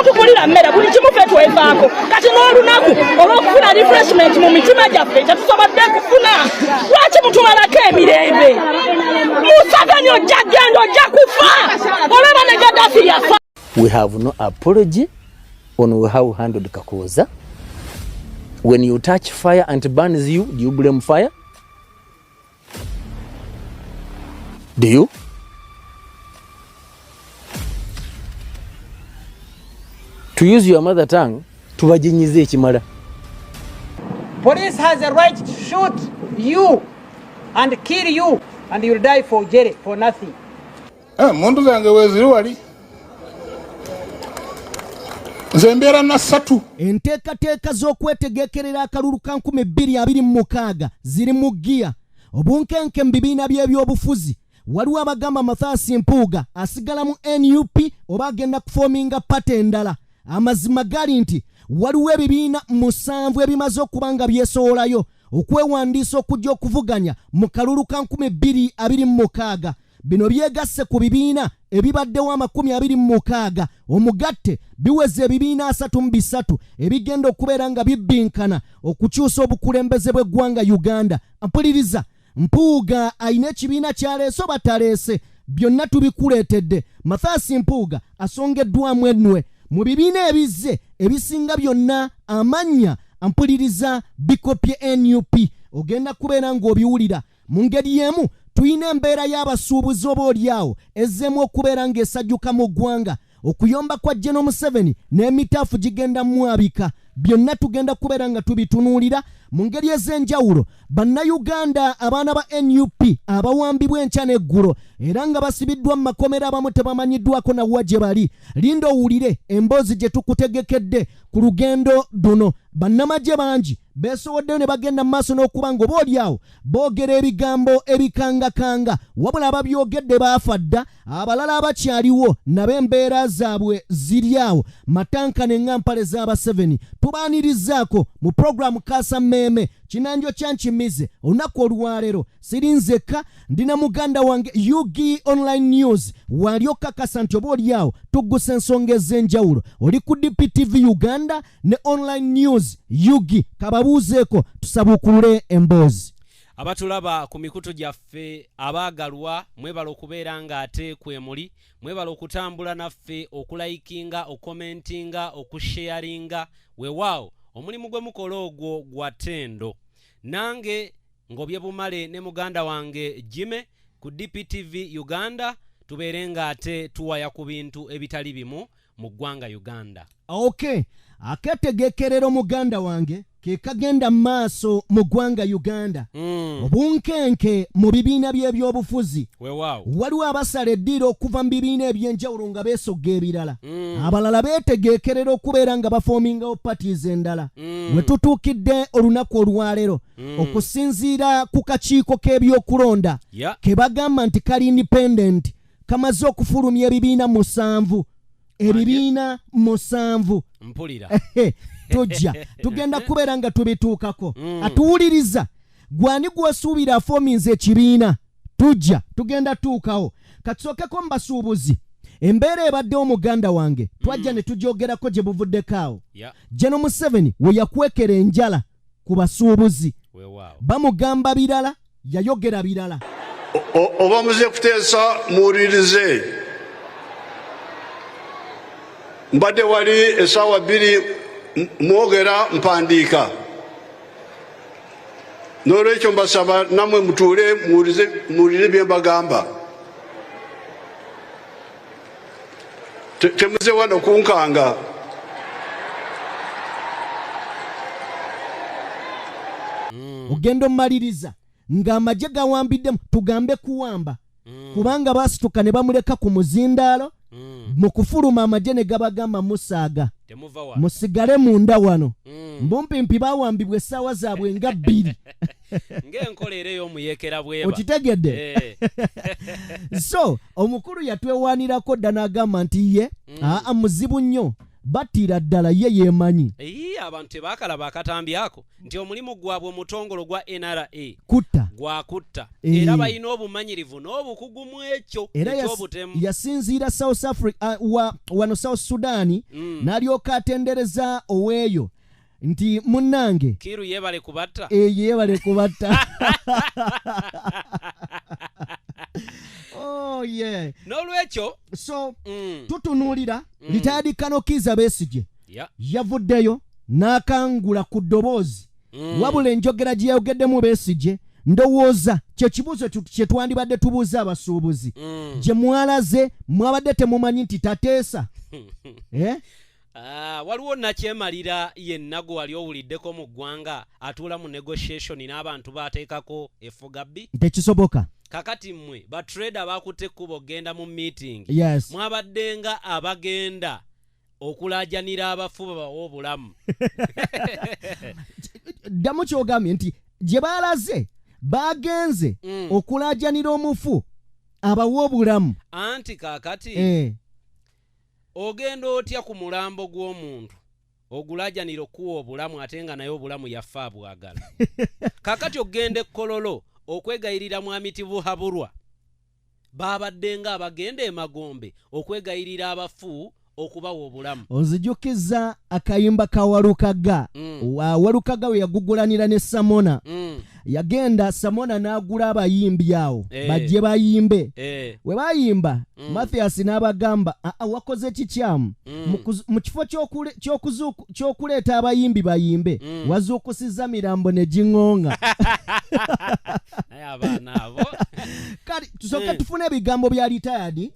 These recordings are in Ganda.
tugulira mmere buli kimu ffe twefaako kati n'olunaku olw'okufuna refreshment mu mitima gyaffe tetusobodde kufuna lwaki mutumalako emirembe Museveni ojja genda ojja kufa olaba ne Gaddafi yafa. We have no apology on how we handled Kakooza. When you touch fire and it burns you, do you blame fire? Do you? To use your mother tongue, tubajinyize ekimala. Police has a right to shoot you and kill you and you'll die for jail for nothing. Muntu zange weziri wali. Zembera na satu. Enteekateeka z'okwetegekerera akalulu ka 2026 ziri mu gia. Obunkenke mu bibiina by'ebyobufuzi. Waliwo abagamba Mathias Mpuuga asigala mu NUP oba agenda kufominga pate endala. Amazima gali nti waliwo ebibiina 7 ebimaze okuba nga byesowolayo okwewandiisa okujja okuvuganya mu kalulu ka 2026. Bino byegasse ku bibiina ebibaddewo 26 omugatte biweze ebibiina 33 ebigenda okubeera nga bibbinkana okukyusa obukulembeze bw'eggwanga Uganda. Mpuliriza, Mpuuga ayina ekibiina kyaleese oba taleese, byonna tubikuleetedde. Mathias Mpuuga asongeddwamu ennwe mu bibiina ebizze ebisinga byonna amannya mpuliriza bikopye NUP. Ogenda kubeera ng'obiwulira mu ngeri y'emu. Tuyina embeera y'abasuubuzi oboolyawo ezzeemu okubeera ng'esajjuka mu ggwanga. Okuyomba kwa General Museveni n'emitaafu gigenda mwabika. Byonna tugenda kubeera nga tubitunuulira mu ngeri ez'enjawulo. Bannayuganda abaana ba NUP abawambibwa enkya n'eggulo era nga basibiddwa mu makomera abamu tebamanyiddwako na wa gye bali. Linda owulire emboozi gye tukutegekedde ku lugendo luno. Bannamagye bangi beesowoddeyo ne bagenda mu maaso n'okuba nga oboolyawo boogera ebigambo ebikangakanga, wabula ababyogedde baafa dda, abalala abakyaliwo nabo embeera zaabwe ziri awo. Matanka n'eŋŋampale z'aba7 tubaanirizaako mu programu Kaasa Mmeeme kinanjo kyankimize olunaku olwaleero. Sirinzeka ndina muganda wange Yugi Online News wali okakasa nti oboolyawo tugguse ensonga ez'enjawulo. Oli ku DPTV Uganda ne Online News Yugi, kababuuzeeko tusabukulule emboozi. Abatulaba ku mikutu gyaffe abaagalwa mwebala okubeera nga ate kwemuli, mwebala okutambula naffe, okulayikinga, okomentinga, okusharinga. Weewaawo omulimu gwe mukola ogwo gwa ttendo. Nange ngobye bumale ne muganda wange Jime ku DPTV Uganda tubeere nga ate tuwaya ku bintu ebitali bimu mu ggwanga Uganda. Okay, aketegekerero muganda wange ke kagenda maaso mu ggwanga Uganda. Obunkenke mu bibiina by'ebyobufuzi. Weewaawo waliwo abasala eddiiro okuva mu bibiina eby'enjawulo nga beesogga ebirala. Abalala beetegekerera okubeera nga bafoomingawo parties endala. We tutuukidde olunaku olwaleero okusinziira ku kakiiko k'ebyokulonda ke bagamba nti kali independent kamaze okufulumya ebibiina 7. Ebibiina 7. Mpulira. Tujja tugenda kubeera nga tubituukako. Atuwuliriza gwani gw'osuubira afoominze ekibiina. Tujja tugenda tuukawo. Katusookeko mbasuubuzi. Embeera ebaddewo muganda wange twajja ne tugyogerako gye buvuddeko awo. General Museveni we yakwekera enjala ku basuubuzi. Bamugamba birala yayogera birala. Oba muze kuteesa muwulirize. Mbadde wali essaawa 2 mwogera mpandiika. N'olwekyo mbasaba namwe mutuule muwulire bye mbagamba. Temuze wano kunkanga. Ogenda omaliriza ng'amagye gawambiddemu tugambe kuwamba. Kubanga baasituka ne bamuleka ku muzindaalo. Mu kufuluma amagye ne gabagamba musaaga. Musigale munda wano. Mbumpimpi bawambibwa essaawa zaabwe nga 2. Ng'enkolero ey'omuyekera bweba. Okitegedde? So omukulu yatwewaanirako dda n'agamba nti ye muzibu nnyo. Batira ddala ye yeemanyi. Abantu tebaakala bakatambyako nti omulimu gwabwe omutongolo gwa NRA kutta gwakutta era balina obumanyirivu n'obukugumu ekyo ekyobutemu. Yasinziira South Africa wano South Sudan n'alyoka atendereza oweeyo nti munnange Kiru yebale kubatta yebale kubatta. Oh yeah. N'olwekyo so tutunuulira retired Colonel Kizza Besigye yavuddeyo n'akangula ku ddoboozi wabula enjogera gye yayogeddemu Besigye ndowooza kye kibuuzo kye twandibadde tubuuza abasuubuzi gye mwalaze mwabadde temumanyi nti tateesa. Waliwo nakyemalira yenna gwe wali owuliddeko mu ggwanga atuula mu negotiation n'abantu baateekako effugabbi tekisoboka. Kakati mmwe batrader bakutte ekkubo genda mu meeting mwabadde nga abagenda okulaajanira abafu babawa obulamu. Ddamu kyogambye nti gye baalaze bagenze okulaajanira omufu abawa obulamu. Anti kaakati ogenda otya ku mulambo gw'omuntu ogulaajanira okuwa obulamu ate nga naye obulamu yafa abwagala. Kaakati ogenda ekkololo okwegayirira mwami Tibuhaburwa babadde nga abagenda emagombe okwegayirira abafu okubawa obulamu. Onzijukiza akayimba ka Walukaga. Walukaga we yagugulanira ne Samona. Yagenda Samona n'agula abayimbi awo bajje bayimbe. We bayimba Mathias n'abagamba wakoze kikyamu mu kifo ky'okuleeta abayimbi bayimbe wazuukusiza mirambo ne gingonga. Kati tusooke tufune ebigambo bya retired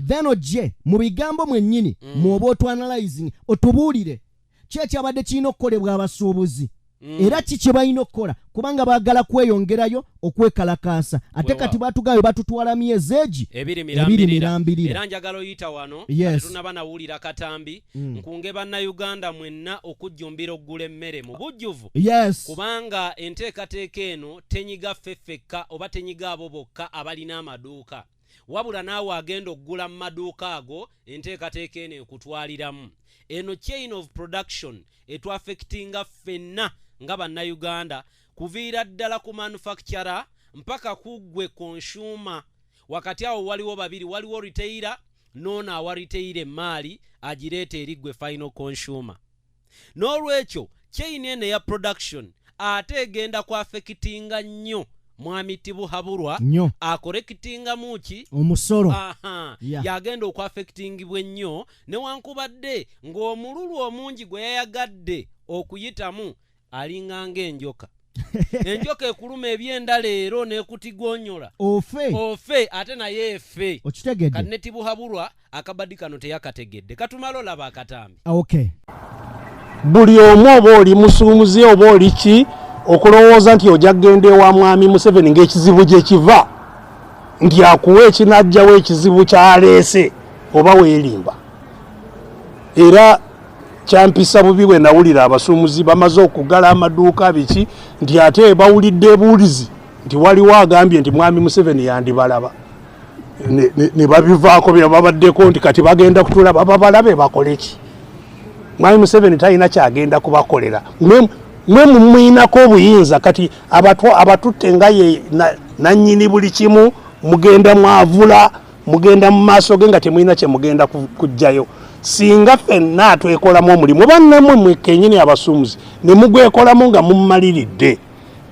then ojje mu bigambo mwennyini mwoba otwanalyzing otubuulire ki ekyabadde kirina okukolebwa abasuubuzi era ki kye balina okukola kubanga baagala kweyongerayo okwekalakaasa ate kati batugayo batutwala myezi egi ebiri mirambirira. Era njagala oyita wano tunaba nawulira katambi nkunge bannayuganda mwenna okujjumbira okugula emmere mu bujjuvu kubanga enteekateeka eno tenyiga ffeffekka oba tenyiga abo bokka abalina amaduuka wabula naawe agenda okugula mu maduuka ago enteekateeka eno ekutwaliramu. Eno chain of production etwaffectinga ffenna nga bannayuganda kuviira ddala ku manufacturer mpaka kugwe consumer. Wakati awo waliwo babiri, waliwo retailer n'ono awa retailer emaali agireeta eri gwe final consumer. N'olwekyo chain eno ya production ate egenda kwaffectinga nnyo mwami Tibuhaburwa akorekitinga muki omusolo yagenda okwaffectingibwa ennyo newankubadde ng'omululu omungi gwe yayagadde okuyitamu alinganga enjoka. Enjoka ekuluma ebyenda leero n'ekutigonyola ofe ate naye efe. Okitegedde kati ne Tibuhaburwa akabaddi kano teyakategedde. Katumala olaba akatambi. Buli omu oba oli musuumuzi oba oli ki okulowooza nti ojja kugenda ewa mwami Museveni ng'ekizibu gye kiva nti akuwa ekinajjawo ekizibu kyaleese oba weerimba. Era kyampisa bubi bwe nawulira abasuumuzi bamaze okugala amaduuka biki nti ate bawulidde ebuulizi nti waliwo agambye nti mwami Museveni yandibalaba ne babivaako bye babaddeko nti kati bagenda kutulaba babalabe bakole ki. Mwami Museveni talina kyagenda kubakolera. Mwe mumwinako obuyinza kati abatutte nga ye nannyini buli kimu mugenda mwavula mugenda mu maaso ge nga temulina kye mugenda kujjayo. Singa ffenna twekolamu omulimu bannamwe mwe kennyini abasuumuzi ne mugwekolamu nga mumumaliridde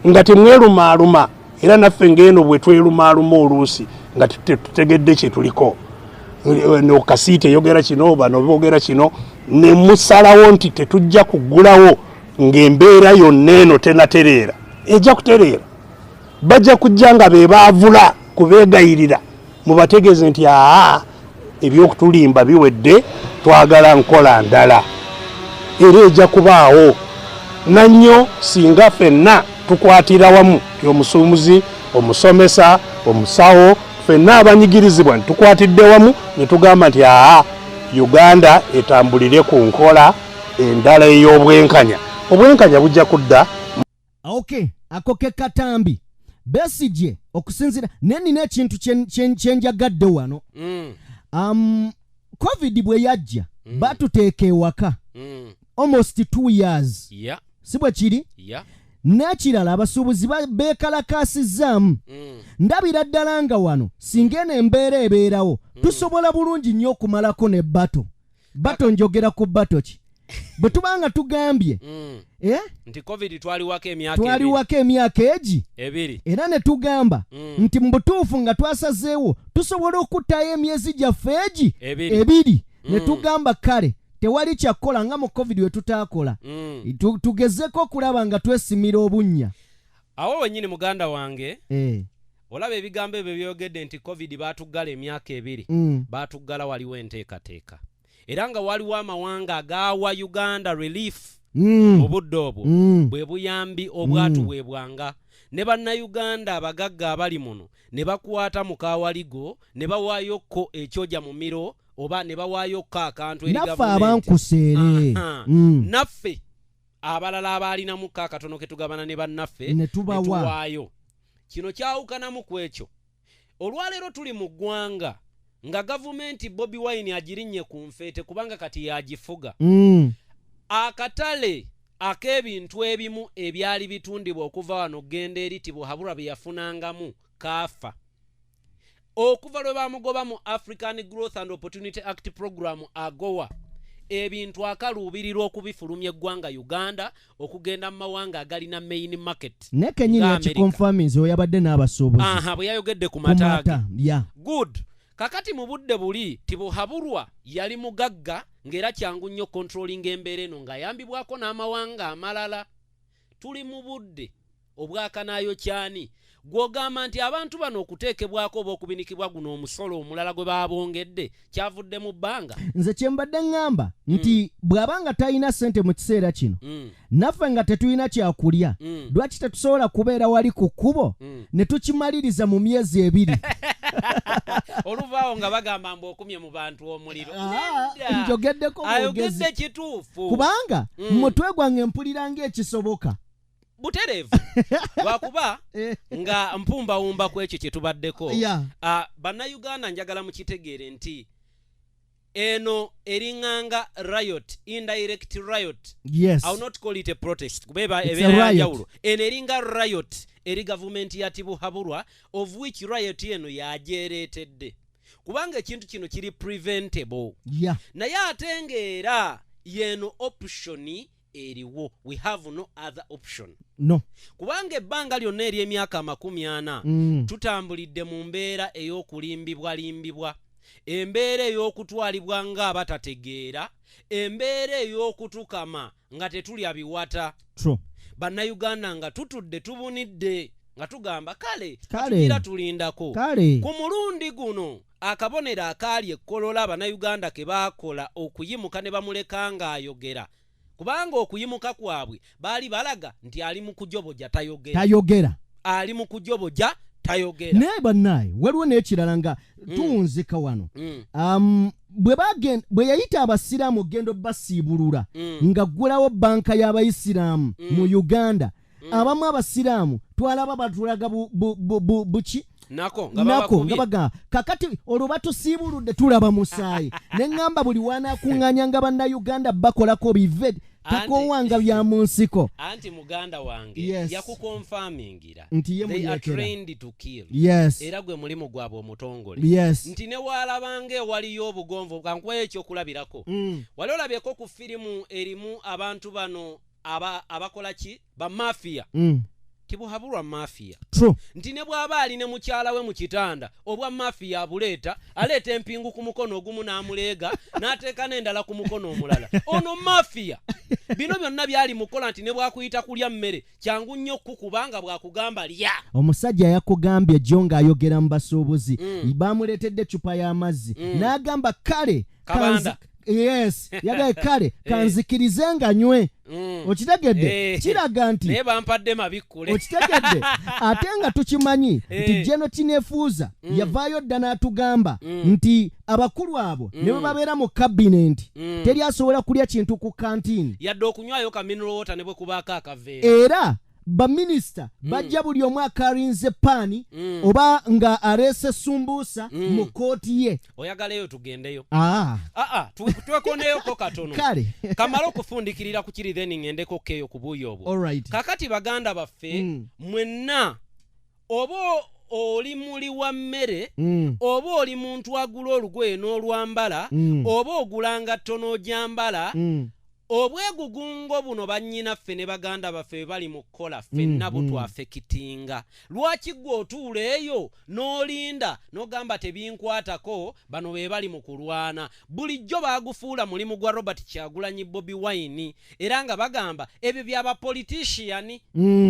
nga temwerumaaluma era naffe ng'eno bwe twerumaaluma oluusi nga tutegedde kye tuliko nokasiite yogera kino bano boogera kino ne musalawo nti tetujja kuggulawo ng'embeera yonna eno tenatereera ejja kutereera. Bajja kujja nga be baavula kubeegayirira mubategeeze nti ebyokutulimba biwedde twagala nkola ndala era ejja kubaawo nannyo singa ffenna tukwatira wamu omusuumuzi omusomesa omusawo ffenna abanyigirizibwa tukwatidde wamu ne tugamba nti Uganda etambulire ku nkola endala ey'obwenkanya. Obwenkanya bujja kudda. Ako ke katambi Besigye okusinzira nennina ekintu kyenjagadde wano. COVID bwe yajja batuteeka ewaka almost 2 years si bwe kiri n'ekirala abasuubuzi beekalakaasizaamu ndabira ddala nga wano singa eno embeera ebeerawo tusobola bulungi nnyo okumalako ne bato njogera ku bato ki bwe tubanga tugambye nti covid twaliwako emyaka ebiri era ne tugamba nti mu butuufu nga twasazeewo tusobola okuttayo emyezi gyaffe ebiri ne tugamba kale tewali kyakola nga mu covid we tutaakola tugezeko okulaba nga twesimira obunnya awo wennyini muganda wange olaba ebigambo ebyo byogedde nti covid baatuggala emyaka ebiri baatuggala waliwo enteekateeka era nga waliwo amawanga agawa Uganda relief obudde obwo bwe buyambi obwatuweebwanga ne bannayuganda abagagga abali muno ne bakwata mu kawaligo ne bawayokko ekyoja mu miro oba ne bawayokko akantu eri gavumenti naffe abankuseere naffe abalala abaalinamu akatono ke tugabana ne bannaffe ne tuwaayo kino kyawukanamu ku ekyo olwaleero tuli mu ggwanga nga gavumenti Bobi Wine agirinnye ku nfeete kubanga kati yagifuga akatale ak'ebintu ebimu ebyali bitundibwa okuva wano genda eri Tibuhaburwa bye yafunangamu kaafa okuva lwe bamugoba mu African Growth and Opportunity Act Program AGOA ebintu akaluubirirwa okubifulumya eggwanga Uganda okugenda mu mawanga agalina main market ne kenyini yakikonfaminze oyabadde n'abasuubuzi bwe yayogedde ku mataaga good kakati mu budde buli Tibuhaburwa yali mugagga ng'era kyangu nnyo controlling embeera eno ng'ayambibwako n'amawanga amalala tuli mu budde obwakanaayo kyani gw'ogamba nti abantu bano okuteekebwako oba okubinikibwa guno omusolo omulala gwe baabongedde kyavudde mu bbanga nze kye mbadde ŋŋamba nti bw'abanga talina ssente mu kiseera kino naffe nga tetulina kyakulya lwaki tetusobola kubeera wali ku kkubo ne tukimaliriza mu myezi ebiri oluvaawo nga bagamba mbu okumye mu bantu omuliro njogeddeko ayogedde kituufu kubanga mutwe gwange mpulira ng'ekisoboka butereevu lwakuba nga mpumbawumba ku ekyo kye tubaddeko bannayuganda njagala mukitegeere nti eno eriŋŋanga riot indirect riot I will not call it a protest kubeeba ebeera yanjawulo eno eringa riot eri gavumenti ya Tibuhaburwa of which riot eno yajeereetedde kubanga ekintu kino kiri preventable naye ate ng'era yeno optioni eriwo we have no other option kubanga ebbanga lyonna ery'emyaka 40 tutambulidde mu mbeera ey'okulimbibwa embeera ey'okutwalibwa nga abatategeera embeera ey'okutukama nga tetulya biwata bannayuganda nga tutudde tubunidde nga tugamba kale tugira tulindako ku mulundi guno akabonero akaali ekkolola abannayuganda ke baakola okuyimuka ne bamuleka ng'ayogera kubanga okuyimuka kwabwe baali balaga nti ali mu kujoboja tayogera ali mu kujoboja tayogera naye bannaye waliwo n'ekirala nga tuwunzika wano bwe yayita abasiraamu ogenda basiibulula nga ggulawo banka y'abayisiraamu mu Uganda abamu abasiraamu twalaba batulaga buki nako nga bagamba kakati olwo batusiibuludde tulaba musaayi ne ŋŋamba buli wanaakuŋŋaanya nga bannayuganda bakolako bive takowanga bya mu nsiko anti muganda wange yakukonfamingira nti ye they are trained to kill era gwe mulimu gwabwe omutongole nti ne walabange waliyo obugonvu kankuwa ekyo kulabirako wali olabyeko ku firimu erimu abantu bano abakola ki ba mafia Tibuhaburwa mafia nti ne bw'aba ali ne mukyala we mu kitanda obwa mafia abuleeta aleeta empingu ku mukono ogumu n'amuleega n'ateeka n'endala ku mukono omulala ono mafia bino byonna byali mukola nti ne bw'akuyita kulya mmere kyangu nnyo kukubanga bw'akugamba lya omusajja yakugambye jjo ng'ayogera mu basuubuzi baamuleetedde ecupa y'amazzi n'agamba kale yagaye kale kanzikirize nga nywe okitegedde kiraga nti naye bampadde mabikkule okitegedde ate nga tukimanyi nti Jeno Kinefuuza yavaayo dda n'atugamba nti abakulu abo ne bwe babeera mu kabinenti teri asobola kulya kintu ku kantiini yadde okunywayo ka mineral water ne bwe kubaako akaveera era baminister bajja buli omu akalinze pani oba nga arese sumbusa mu kooti ye. Oyagaleyo tugendeyo. Twekoneyo ko katono. Kale. Kamala okufundikirira ku kiri then ngendeko keyo ku buuyi obwo. Alright. Kakati baganda baffe mwenna obo oli muli wa mmere oba oli muntu agula olugoye n'olwambala oba ogulanga ttono gyambala obwegugungo buno bannyinaffe ne baganda baffe bali mu kkola ffenna butwafekitinga. Lwaki gwe otuula eyo n'olinda n'ogamba tebinkwatako bano be bali mu kulwana? Bulijjo baagufuula mulimu gwa Robert Kyagulanyi Bobi Wine era nga bagamba ebyo by'abapoliticiani.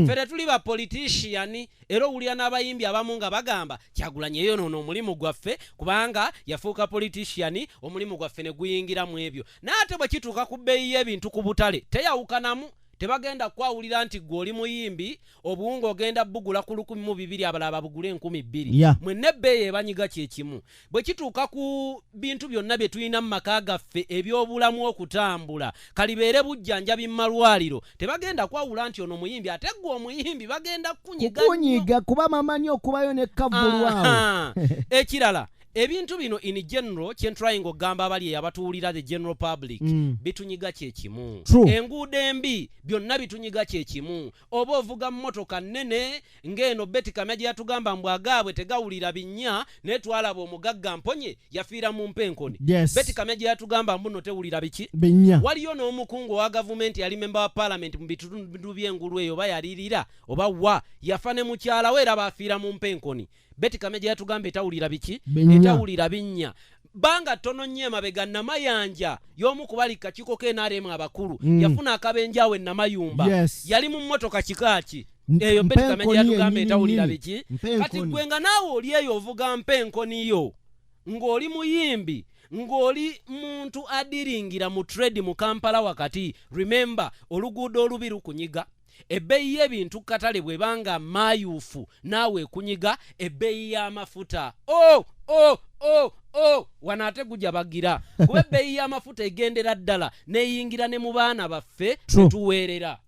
Fere tuli bapoliticiani era owulira n'abayimbi abamu nga bagamba Kyagulanyi eyo noono omulimu gwaffe kubanga yafuuka politiciani omulimu gwaffe ne guyingira mu ebyo. N'ate bwe kituuka ku bbeeyi ebintu ku butale teyawukanamu. Tebagenda kwawulira nti gwe oli muyimbi obuwunga ogenda bugula ku 1,200 abalala babugule 2,000. Mwenna ebbeeyi ebanyiga kyekimu. Bwe kituuka ku bintu byonna bye tulina mu maka gaffe ebyobulamu okutambula kalibeere bujjanjabi mu malwaliro tebagenda kwawula nti ono muyimbi ate gwe omuyimbi bagenda kunyiga kuba mamanyi okubayo ne kavulwawo. Ekirala ebintu bino in general kyentraingo gamba abali abatuulira the general public bitunyiga kyekimu. Enguudo embi byonna bitunyiga kyekimu. Oba ovuga mmotoka nnene ng'eno Betty Kamya gye yatugamba mbw agaabwe tegawulira binnya netwalaba omugagga mponye yafiira mu mpenkoni. Betty Kamya gye yatugamba mbuno tewulira biki binnya. Waliyo n'omukungu wa gavumenti yali memba wa parliament mu bitundu by'engulu eyo oba yalirira oba wa yafa ne mukyala we era baafiira mu mpenkoni. Betty Kamya gye yatugamba etawulira biki etawulira binnya. Banga tono nnyo emabega Namayanja y'omu ku bali kakiiko k'NRM abakulu yafuna akabenjaawe Namayumba yali mu mmotoka kikaaki eyo Betty Kamya gye yatugamba etawulira biki. Kati gwe nga naawe oli eyo ovuga mpenkoniyo ng'oli muyimbi ng'oli muntu adiringira mu trade mu Kampala wakati. Remember oluguudo olubi lukunyiga. Ebbeeyi y'ebintu katale bwebanga mayufu naawe kunyiga ebbeeyi y'amafuta. Wanaate gujja bagira kuba ebbeeyi y'amafuta egendera ddala neeyingira ne mu baana baffe netuweerera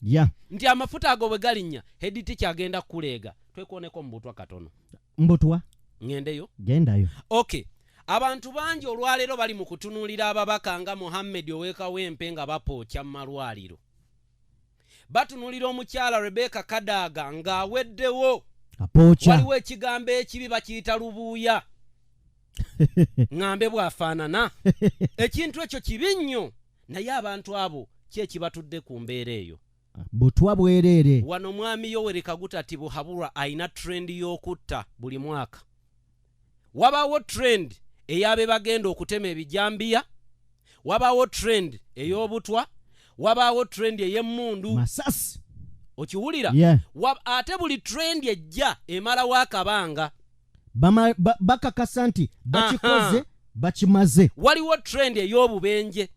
nti amafuta ago bwe galinnya Hediti kyagenda kuleega. Twekooneko mu butwa katono. Mbutwa ngendeyo gendayo. Okay. Abantu bangi olwaleero bali mu kutunuulira ababaka nga Mohammed ow'ekawempe nga bapookya mu malwaliro. Batunulira omukyala Rebecca Kadaga ng'aweddewo. Waliwo ekigambo ekibi bakiyita lubuuya. Ngambe bwafaanana. Ekintu ekyo kibi nnyo naye abantu abo kyekibatudde ku mbeera eyo. Butwa bwereere. Wano mwami Yoweri Kaguta Tibuhaburwa ayina trend y'okutta buli mwaka. Wabaawo trend ey'abe bagenda okutema ebijambiya. Wabaawo trend ey'obutwa. Wabaawo trend ey'emmundu masasi okiwulira. Ate buli trend ejja emala wakabanga bakakasa nti bakikoze bakimaze. Waliwo trend ey'obubenje.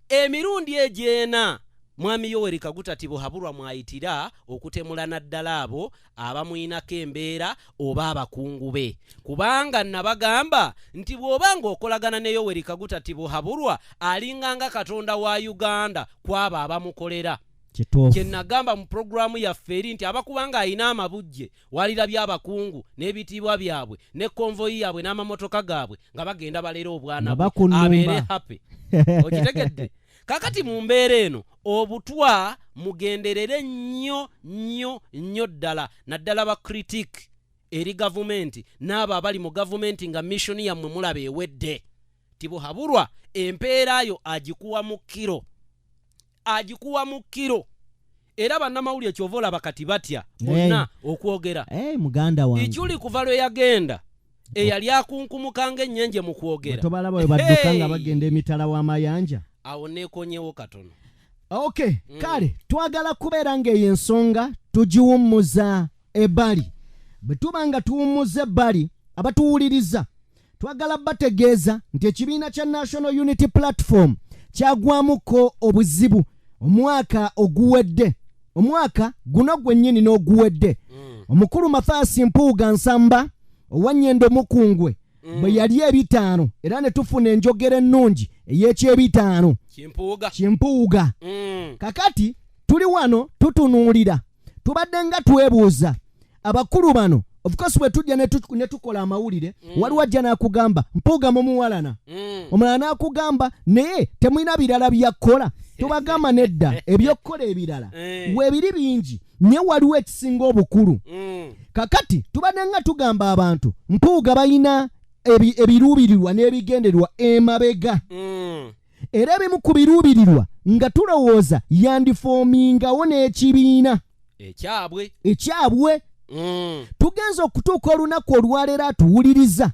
Emirundi egyena mwami Yoweri Kaguta Tibuhaburwa mwayitira okutemula naddala abo abamuyinako embeera oba abakungu be. Kubanga nabagamba nti bw'obanga okolagana ne Yoweri Kaguta Tibuhaburwa alinganga Katonda wa Uganda kwaba abamukolera. Kye nagamba mu programu yaffe eri nti abakubanga ayina amabujje walira by'abakungu n'ebitiibwa byabwe ne konvoyi yaabwe n'amamotoka gaabwe nga bagenda balera obwana bwe abeere happy. Okitegedde? Kakati mu mbeera eno obutwa mugenderere nnyo ddala naddala ba critic eri gavumenti n'abo abali mu gavumenti nga mission yammwe mulaba ewedde. Tibuhaburwa empeera yo agikuwa mu kiro era bannamawulire kyova olaba kati batya bonna okwogera. Muganda wange Ikyuli kuva lwe yagenda eyali akunkumukanga ennyenje mu kwogera. Tobalaba bwe badduka nga bagenda emitala w'amayanja. Awo neekonyewo katono. Kale twagala kubeera ng'eyo ensonga tugiwummuza ebbali. Bwe tuba nga tuwummuza ebbali abatuwuliriza twagala bategeeza nti ekibiina kya National Unity Platform kyagwamuko obuzibu omwaka oguwedde. Omwaka guno gwennyini n'oguwedde. Omukulu Mathias Mpuuga Nsamba owanyendo Mukungwe bwe yali 5 era ne tufuna enjogera ennungi ey'ekyebitaano Kimpuuga. Kakati tuli wano tutunuulira tubadde nga twebuuza abakulu bano of course bwe tujja ne tukola amawulire waliwo ajja n'akugamba Mpuuga mumuwalana omulala n'akugamba naye temulina birala byakkola tubagamba nedda ebyokkola ebirala weebiri bingi naye waliwo ekisinga obukulu kakati tubadde nga tugamba abantu Mpuuga balina ebiruubirirwa n'ebigendererwa emabega era ebimu ku biruubirirwa nga tulowooza yandifoomingawo n'ekibiina ekyabwe tugenza okutuuka olunaku olwaleero atuwuliriza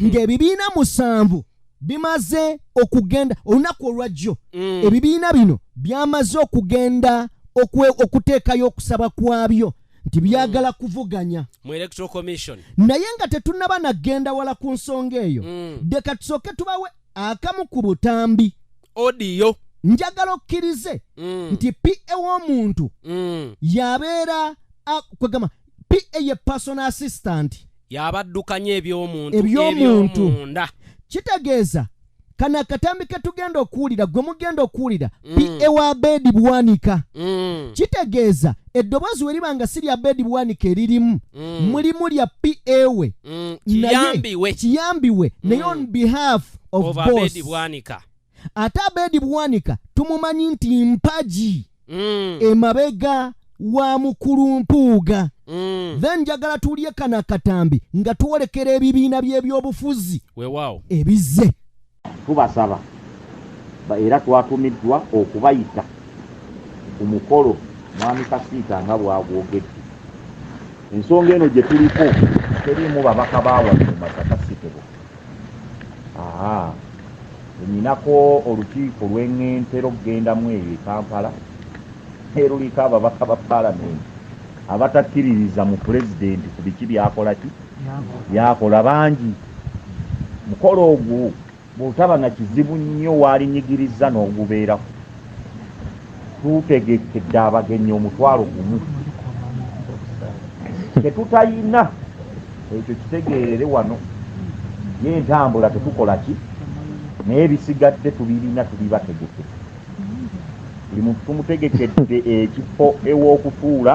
ng'ebibiina 7 bimaze okugenda olunaku olwajjo ebibiina bino byamaze okugenda okuteekayo okusaba kwabyo nti byagala kuvuganya mu electoral commission naye nga tetunnaba nagenda wala ku nsonga eyo deka tusooke tubawe akamu ku butambi audio njagala okkirize nti PA w'omuntu yabeera kwegamba PA ye personal assistant yabaddukanya eby'omuntu kitegeeza kana akatambi ke tugenda okuwulira gwe mugenda okuwulira PA wa Abedi Bwanika kitegeeza eddoboozi we liba nga si lya Abedi Bwanika eririmu mulimu lya PA we kiyambiwe naye on behalf of boss ate Abedi Bwanika tumumanyi nti mpaji emabega wa mukulu Mpuuga then njagala tuulye kana akatambi nga tuwolekera ebibiina by'ebyobufuzi weewaawo ebize tubasaba era twatumiddwa okubayita ku mukolo mwami Kasiita nga bwagwogedde ensonga eno gye tuliko terimu babaka baawali mu Masaka Sitebo nninako olukiiko lw'eŋŋentero okugendamu eyo e Kampala eruliko ababaka ba paalamenti abatakkiririza mu pulezidenti ku biki byakola bangi mukolo ogwo bw'otaba na kizibu nnyo waalinyigiriza n'ogubeerako tutegekedde abagenyi 1,000 tetutayina ekyo kitegeerere wano y'entambula tetukola ki naye bisigadde tubirina tubibategeke buli muntu tumutegekedde ekifo ew'okutuula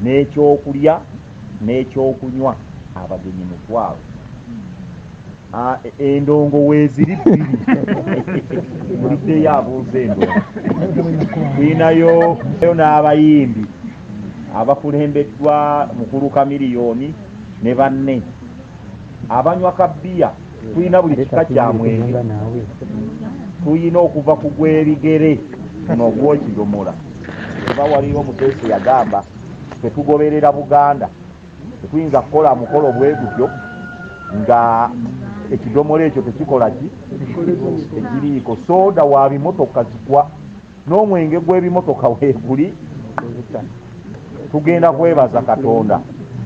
n'ekyokulya n'ekyokunywa abagenyi 1,000 endongo weeziri 2 buliddeyo abuuza endongo tuyinayo n'abayimbi abakulembeddwa mukulu Kamiliyoni ne banne abanywa kabbiya tuyina buli kika kya mwenge tuyina okuva ku gw'ebigere n'ogw'ekidomola oba waliwo omuteesi yagamba tetugoberera Buganda tetuyinza kukola mukolo bwe gutyo nga ekidomola ekyo tekikola ki ekiriiko soda wa bimotoka zikwa n'omwenge gw'ebimotoka weeguli tugenda kwebaza Katonda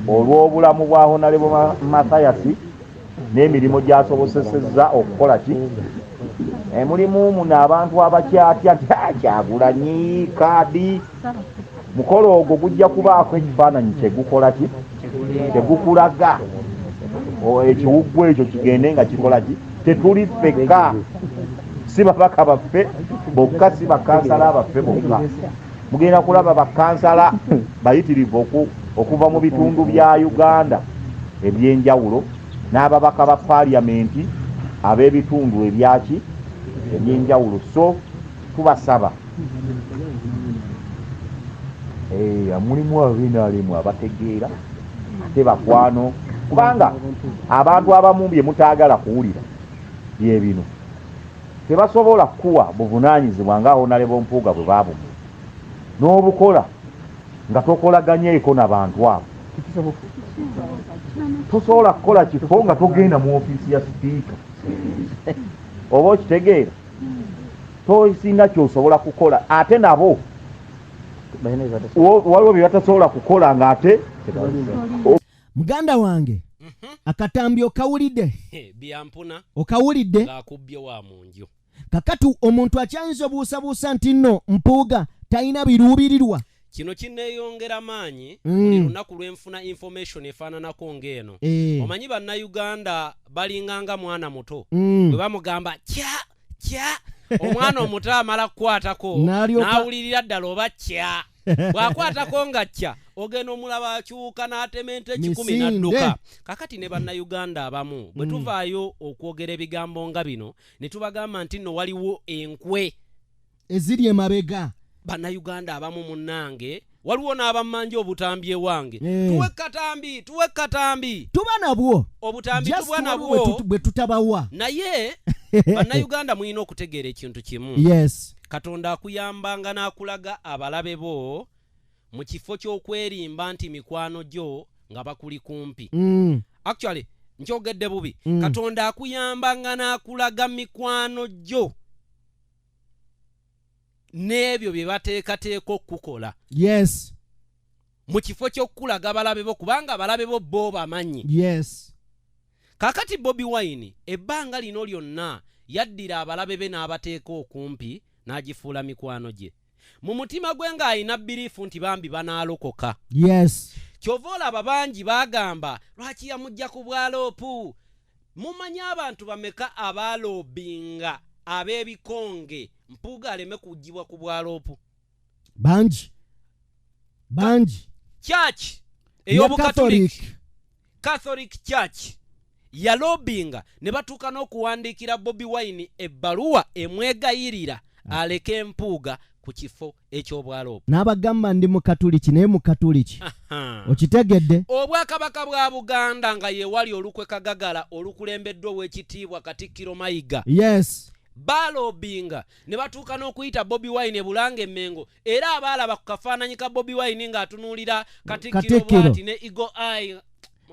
olw'obulamu bwa Honorable Mathias n'emirimu gy'asobosesezza okukola ki mulimu muno abantu abakyatya nti Kyagulanyi kaadi mukolo ogwo gujja kubaako ekifaananyi kyegukola ki kyegukulaga ekiwuggu ekyo kigende nga kikola ki tetuli ffekka si babaka baffe bokka si bakansala baffe bokka mugenda kulaba bakansala bayitirivu okuva mu bitundu bya Uganda ebyenjawulo n'ababaka ba paaliyamenti ab'ebitundu ebyaki ebyenjawulo so tubasaba mulimu abinalimu abategeera ate bakwano kubanga abantu abamu bye mutaagala kuwulira bye bino tebasobola kuwa buvunaanyizibwa nga Honorable Mpuuga bwe baabumu n'obukola nga tokolaganyeeko n'abantu abo tosobola kukola kifo nga togenda mu ofiisi ya sipiika oba okitegeera tosinga kyosobola kukola ate nabo waliwo bye batasobola kukola ng'ate muganda wange akatambi okawulidde byampuna okawulidde ng'akubbye wa munju kakati omuntu akyayinza obuusabuusa nti nno Mpuuga talina biruubirirwa kino kineeyongera maanyi buli lunaku lwenfuna information efaananako ng'eno omanyi bannayuganda balinganga mwana muto bwe bamugamba kya omwana omuto amala kukwatako n'awulirira ddala oba kya bw'akwatako nga kya ogenda omulaba akyuka n'atementa 10 n'adduka. Kakati ne bannayuganda abamu bwe tuvaayo okwogera ebigambo nga bino ne tubagamba nti nno waliwo enkwe eziri emabega. Bannayuganda abamu munnange waliwo n'abamanja obutambi ewange tuwe katambi tuba nabwo obutambi tuba nabwo bwe tutabawa naye bannayuganda mulina okutegeera ekintu kimu. Yes. Katonda akuyambanga n'akulaga abalabe bo mu kifo ky'okwerimba nti mikwano gyo nga bakuli kumpi. Actually nkyogedde bubi. Katonda akuyambanga n'akulaga mikwano gyo n'ebyo bye bateekateeka okukola. Yes. Mu kifo ky'okulaga abalabe bo kubanga abalabe bo bamanyi. Yes. Kakati Bobi Wine ebbanga lino lyonna yaddira abalabe be n'abateeka okumpi n'agifuula mikwano gye. Mu mutima gwe ng'alina biriifu nti bambi banaalokoka. Yes. Kyova olaba bangi bagamba lwaki yamujja ku bwaloopu. Mumanyi abantu bameka abaloobinga ab'ebikonge Mpuuga aleme kugibwa ku bwaloopu? Bangi. Church ey'Obukatoliki, Catholic Church yalobinga ne batuuka n'okuwandiikira Bobi Wine ebbaluwa emwegayirira aleke Empuuga ku kifo eky'obwaloopu. N'abagamba ndi Mukatoliki naye Mukatoliki. Okitegedde? Obwakabaka bwa Buganda nga ye wali olukwe Kagagala olukulembeddwa ow'ekitiibwa Katikkiro Mayiga. Yes. Balobinga ne batuuka n'okuyita Bobi Wine Bulange Mengo era abaalaba ku kafaananyi ka Bobi Wine ng'atunuulira Katikkiro bw'ati ne Eagle Eye.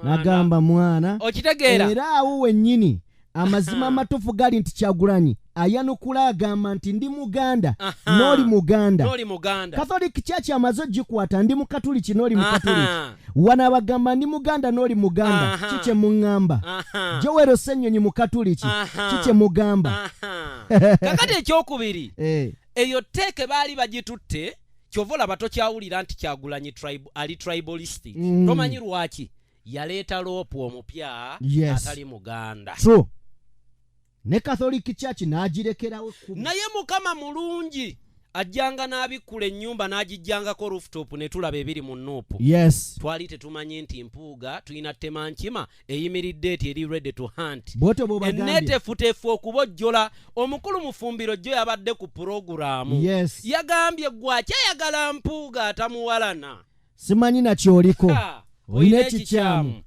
Nagamba mwana. Okitegeera? Era awo wennyini amazima amatuufu gali nti Kyagulanyi ayanukula agamba nti ndi Muganda n'oli Muganda. Catholic Church amaze ogikwata ndi Mukatoliki n'oli Mukatoliki. Wana abagamba ndi Muganda n'oli Muganda. Kikye muŋŋamba. Joel Ssenyonyi Mukatoliki. Kikye mugamba. Kakati ekyokubiri eyo teeke baali bagitutte kyova olaba tokyawulira nti Kyagulanyi ali tribalist. Tomanyi lwaki yaleeta loopu omupya atali Muganda. True. Ne Catholic Church n'agirekerawo naye Mukama mulungi ajjanga n'abikkula ennyumba n'agijjangako rooftop ne tulaba ebiri mu Nuupu. Yes. Twali tetumanyi nti Mpuuga tulina Temankima eyimiridde eti eri ready to hunt. Enneetefutefu okubojjola omukulu Mufumbiro jjo yabadde ku puroguramu. Yes. Yagambye gwaki ayagala Mpuuga atamuwalana. Simanyi na kyoliko. Oyina ekikyamu.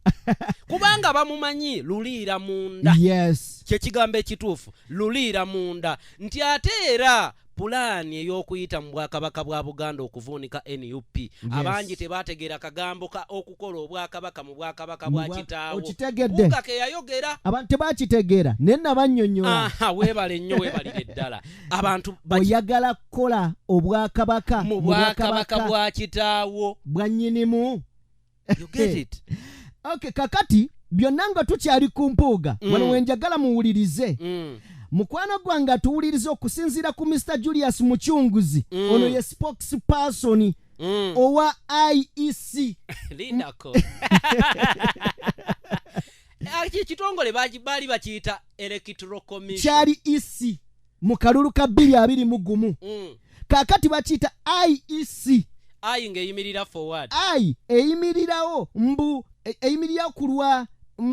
Kubanga bamumanyi luliira munda. Yes. Kyekigambo ekituufu luliira munda nti ate era pulaani ey'okuyita mu Bwakabaka bwa Buganda okuvuunika NUP. Abangi tebategeera kagambo ka okukola obwakabaka mu Bwakabaka bwa kitaawo. Okitegedde? Mpuuga ke yayogera. Abantu tebakitegeera ne nabannyonnyola. Weebale nnyo weebalire ddala. Abantu oyagala kukola obwakabaka mu Bwakabaka bwa kitaawo bwa nnyinimu. You get it? Okay, kakati byonna nga tukyali ku Mpuuga wano wenjagala muwulirize. Mukwano gwange tuwulirize okusinziira ku Mr. Julius Muchunguzi. Ono ye spokesperson owa IEC. Lindako. Kitongole baali bakiyita Electoral Commission. Kyali EC mu kalulu ka 2021. Kakati bakiyita IEC. Ayi ng'eyimirira forward. Ayi eyimirirawo mbu eyimirira kulwa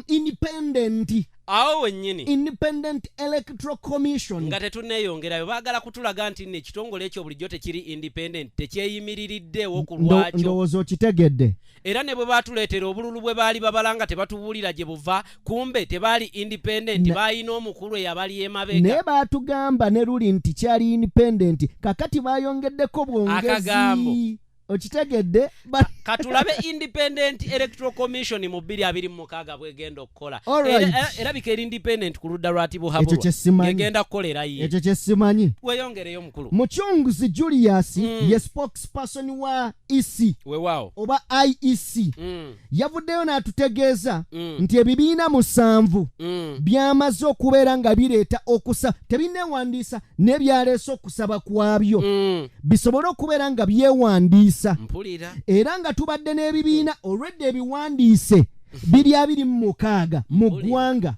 independent. Awo wennyini. Independent Electoral Commission. Nga tetuneeyongerayo baagala kutulaga nti n'ekitongole ekyo bulijjo tekiri independent tekyeyimiririddewo ku lwakyo. Ndowooza okitegedde. Era ne bwe baatuleetera obululu bwe baali babalanga tebatubuulira gye buva kumbe tebaali independent baalina omukulu eyabali emabega. Naye baatugamba ne luli nti kyali independent kakati baayongeddeko bwongezi. Akagambo. Okitegedde? Katulabe Independent Electoral Commission mu 2026 bwegenda okukola. Era bikeera independent ku ludda lwa Tibuhaburwa. Egenda kukolera ye. Ekyo kye simanyi. Weyongereyo mukulu. Muchunguzi Julius ye spokesperson wa EC. Weewaawo. Oba IEC. Yavuddeyo n'atutegeeza nti ebibiina 7 byamaze okubeera nga bireeta okusaba tebineewandiisa n'ebyaleese okusaba kwabyo bisobole okubeera nga byewandiisa. Mpulira. Era nga tubadde n'ebibiina already ebiwandiise biri 26 mu ggwanga.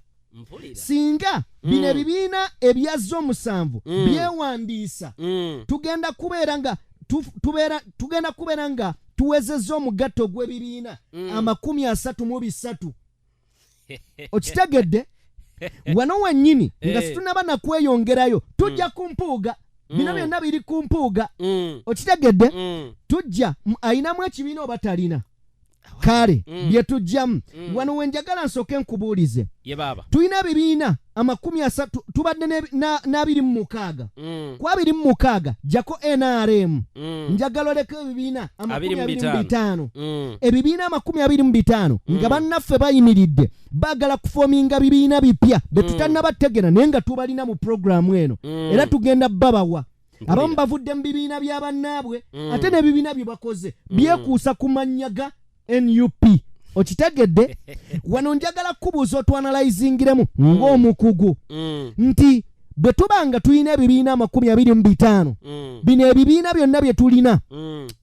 Singa bino ebibiina ebyazza omusanvu byewandiisa tugenda kubeera nga tuwezezza omugatto gw'ebibiina 33 okitegedde wano wennyini nga situnaba nakweyongerayo tujja ku mpuuga bino byonna biri ku mpuuga okitegedde tujja ayinamu ekibiina oba talina kale bye tujjamu wano wenjagala nsooke nkubuulize tulina ebibiina 30 tubadde n'26 ku 26 jako NRM njagala oleko ebibiina 25 ebibiina 25 nga bannaffe bayimiridde baagala kufoominga bibiina bipya be tutannabategera naye nga tubalina mu puroguramu eno era tugenda babawa abamu bavudde mu bibiina bya bannaabwe ate n'ebibiina bye bakoze byekuusa ku mannya NUP okitegedde wano njagala kubuuza otwanalizingiremu ng'omukugu nti bwe tubanga tulina ebibiina 25 bino ebibiina byonna bye tulina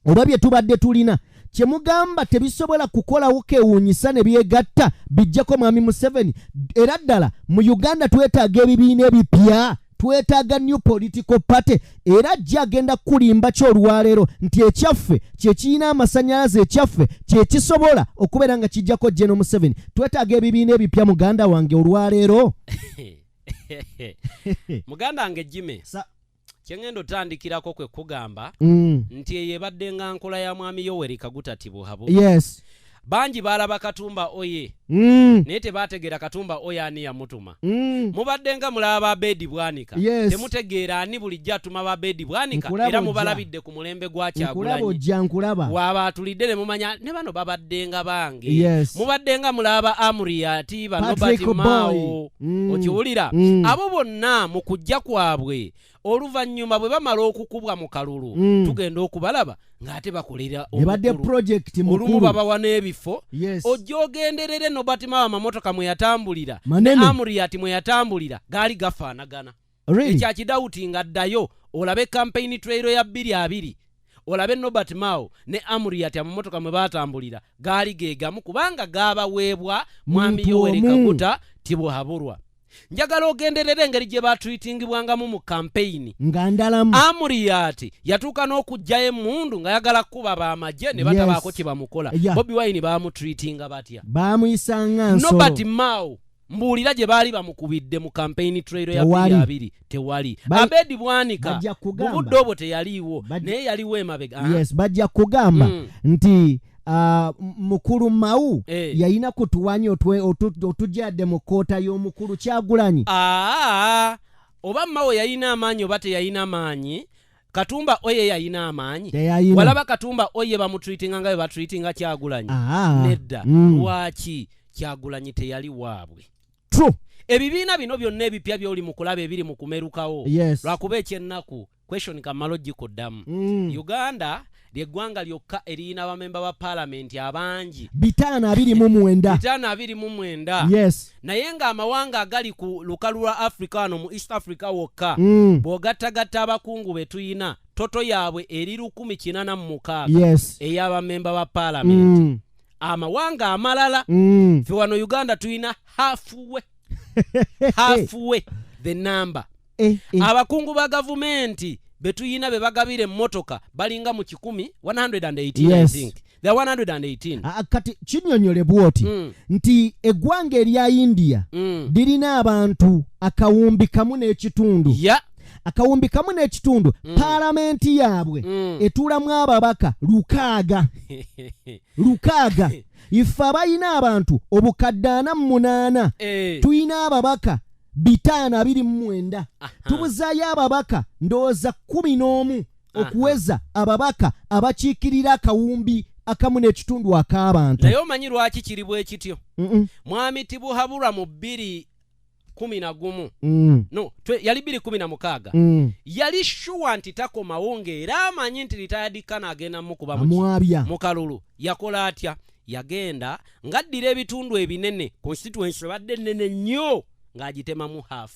oba bye tubadde tulina kye mugamba tebisobola kukolawo kewuunyisa ne byegatta bijjako Mwami Museveni era ddala mu Uganda twetaaga ebibiina ebipya twetaaga new political party era ajja agenda kulimba ky'olwaleero nti ekyaffe kye kirina amasannyalaze ekyaffe kye kisobola okubeera nga kijjako General Museveni twetaaga ebibiina ebipya muganda wange olwaleero muganda wange Jimmy kyengendo tandikirako kwe kugamba nti eyebadde nga nkola ya Mwami Yoweri Kaguta Tibuhabu yes banji balaba Katumba Oye naye tebategeera Katumba Oye ani yamutuma mubadde nga mulaba Abedi Bwanika temutegeera ani bulijjo atuma Abedi Bwanika era mubalabidde ku mulembe gwa Kyagulanyi waba atulidde ne mumanya ne bano babadde nga bange mubadde nga mulaba Amuriati bano Batimao okiwulira abo bonna mu kujja kwabwe oluvannyuma bwe bamala okukubwa mu kalulu tugenda okubalaba ng'ate bakolera olumu babawa n'ebifo ojja ogenderere no Batimao amamotoka mwe yatambulira ne Amuriati mwe yatambulira gaali gafaanagana ekyakidawuti ng'addayo olabe campaign trail ya 22 olabe no Batimao ne Amuriati amamotoka mwe batambulira gaali geegamu kubanga gaabaweebwa Mwami Yoweri Kaguta Tibuhaburwa njagala ogenderere engeri gye batweetingibwangamu mu campaign ngandalamu Amuriati yatuuka n'okujjayo emmundu nga yagala kuba baamagye ne batabaako kye bamukola Bobi Wine bamutweetinga batya baamuyisanga nsolo no Batimao mbuulira gye baali bamukubidde mu campaign trail ya 22 tewali Abedi Bwanika budde obwo teyaliiwo naye yaliwo emabega bajja kugamba nti mukuru Mau yayina kutuwanya otujjadde mu koota y'omukulu Kyagulanyi oba Mau yayina amaanyi oba teyayina amaanyi Katumba Oye yayina amaanyi walaba Katumba Oye bamutweetinga nga bwe batweetinga Kyagulanyi nedda lwaki Kyagulanyi teyali waabwe ebibiina bino byonna ebipya by'oli mu kulaba ebiri mu kumerukawo lwakuba ekyennaku question kamalo gikuddamu Uganda ly'eggwanga lyokka eriyina abamemba ba paalamenti abangi 529 naye ng'amawanga agali ku lukalu lwa Africa wano mu East Africa wokka bw'ogattagatta abakungu be tuyina toto yaabwe eri 186 ey'abamemba ba paalamenti amawanga amalala ffe wano Uganda tuyina halfway the number abakungu ba gavumenti betuyina be bagabire emmotoka balinga mu 118 I think they are 118 kati kinyonyole bwoti nti eggwanga erya India lirina abantu akawumbi kamu n'ekitundu akawumbi kamu n'ekitundu paalamenti yaabwe etulamu ababaka 600 ife abayina abantu obukadde 48 tuyina ababaka 529 tubuzaayo ababaka ndowooza 11 okuweza ababaka abakiikirira akawumbi akamu n'ekitundu ak'abantu naye omanyi lwaki kiri bwe kityo Mwami Tibuhaburwa mu 2011 no yali 2016 yali sure nti takomawo ng'era amanyi nti litayadikana agenda mukuba mu kalulu yakola atya yagenda ng'addira ebitundu ebinene constituency badde nnene nnyo ng'agitemamu half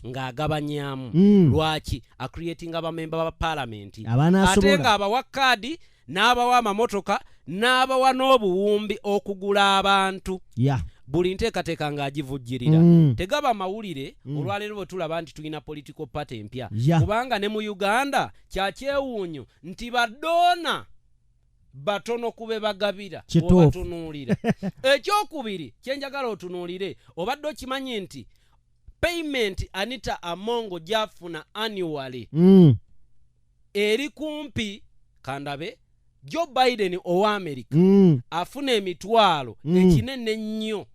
ng'agabanyamu lwaki acreating abamemba ba paalamenti ate ng'abawa kaadi n'abawa amamotoka n'abawa n'obuwumbi okugula abantu buli nteekateeka ng'agivujjirira tegaba mawulire olwaleero bwe tulaba nti tulina political party empya kubanga ne mu Uganda kyakyewuunyo nti badoona batono kube bagabira obatunuulira ekyokubiri kyenjagala otunuulire obadde okimanyi nti payment Anita Amongo gyafuna annually eri kumpi kandabe Joe Biden owa America afuna emitwalo ekinene nnyo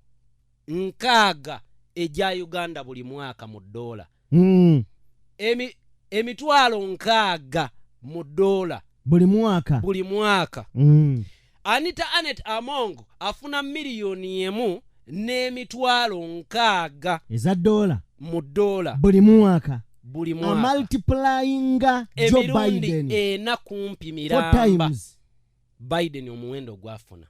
6 ejja Uganda buli mwaka mu dola emitwalo 6 mu dola buli mwaka Anita Amongo afuna miliyoni 1 n'emitwalo 6 eza dola mu dola buli mwaka multiplying Joe Biden ena kumpi miramba Biden omuwendo gwafuna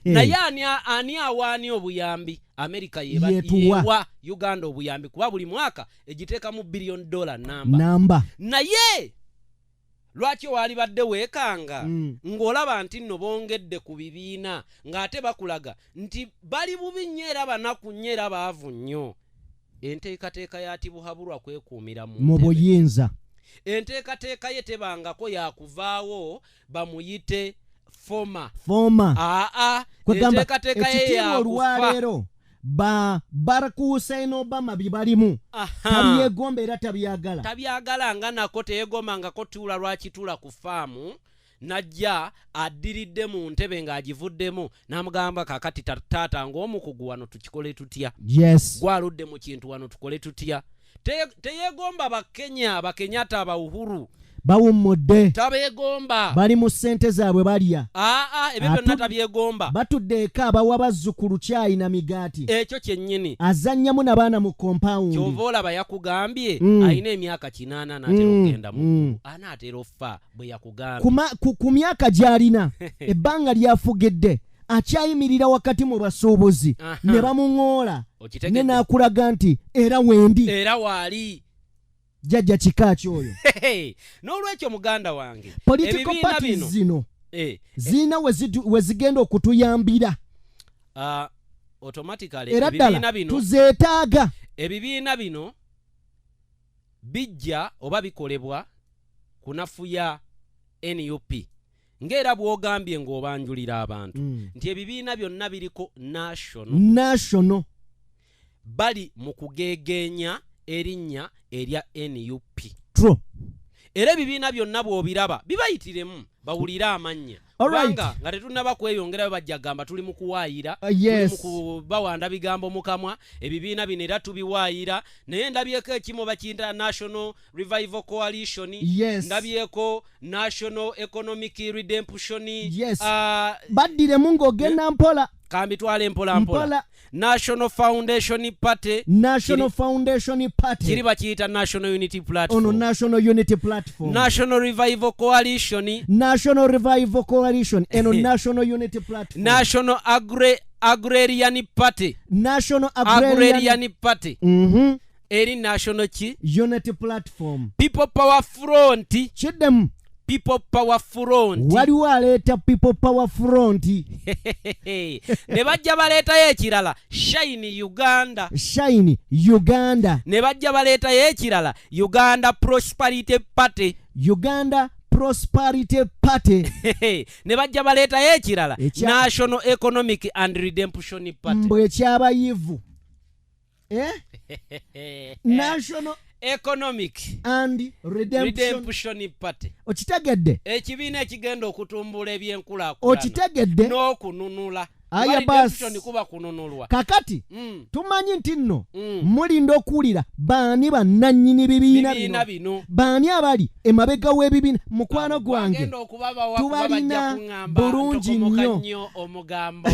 naye ani awaani obuyambi America yewa Uganda obuyambi kuba buli mwaka egiteeka mu $1 billion namba naye lwaki wali badde weekanga ng'olaba nti nno bongedde ku bibiina ng'ate bakulaga nti bali bubi nnyo era banaku nnyo era baavu nnyo enteekateeka ya tibuhabulwa kwekuumira mu buyinza enteekateeka ye tebangako yakuvaawo bamuyite foma enteekateeka ye yakufa Barack Hussein Obama bibalimu tabyegomba era tabyagala nga nako teyegombangako tuula lwakituula ku faamu najja addiridde mu ntebe ng'agivuddemu n'amugamba kakati taata ng'omukugu wano tukikole tutya gwaludde mu kintu wano tukole tutya teyegomba Bakenyata abawuhuru bawummudde tabeegomba bali mu ssente zaabwe balya ebyo byonna tabyegomba batudde eka abawa bazzukulu caayi na migaati ekyo kyennyini azannyamu n'abaana mu kompawundi kyova olaba yakugambye alina emyaka 8 n'atera okugenda mu anaatera offa bwe yakugambye ku myaka gy'alina ebbanga lyafugedde akyayimirira wakati mu basuubuzi ne bamuŋoola ne n'akulaga nti era wendi era waali jjajja kika kyoyo n'olwekyo muganda wange political parties zino zina we zigenda okutuyambira automatically era ddala tuzeetaaga ebibiina bino bijja oba bikolebwa kunafuya NUP ng'era bw'ogambye ng'obanjulira abantu nti ebibiina byonna biriko national bali mu kugeegeenya erinnya erya NUP era ebibiina byonna bw'obiraba bibayitiremu bawulire amannya kubanga nga tetunnaba kweyongerayo bajja gamba tuli mu kuwaayira tuli mu kubawanda bigambo mu kamwa ebibiina bino era tubiwaayira naye ndabyeko ekimu bakiyita National Revival Coalition ndabyeko National Economic Redemption baddiremu ng'ogenda mpola kambitwale mpola National Foundation Party kiri bakiyita National Unity Platform National Revival Coalition eno National Unity Platform National Agrarian Party eri National Unity Platform People Power Front kiddemu People Power Front waliwo aleeta People Power Front ne bajja baleetayo ekirala Shine Uganda ne bajja baleetayo ekirala Uganda Prosperity Party ne bajja baleetayo ekirala National Economic and Redemption Party mbwe ekyabayivu National Economic and Redemption Party okitegedde ekibiina ekigenda okutumbula ebyenkulaakulana okitegedde n'okununula aya basi kuba kununulwa kakati tumanyi nti nno mulinda okuwulira baani bannannyini bibiina bino baani abali emabega w'ebibiina mukwano gwange tubalina bulungi nnyo omugambo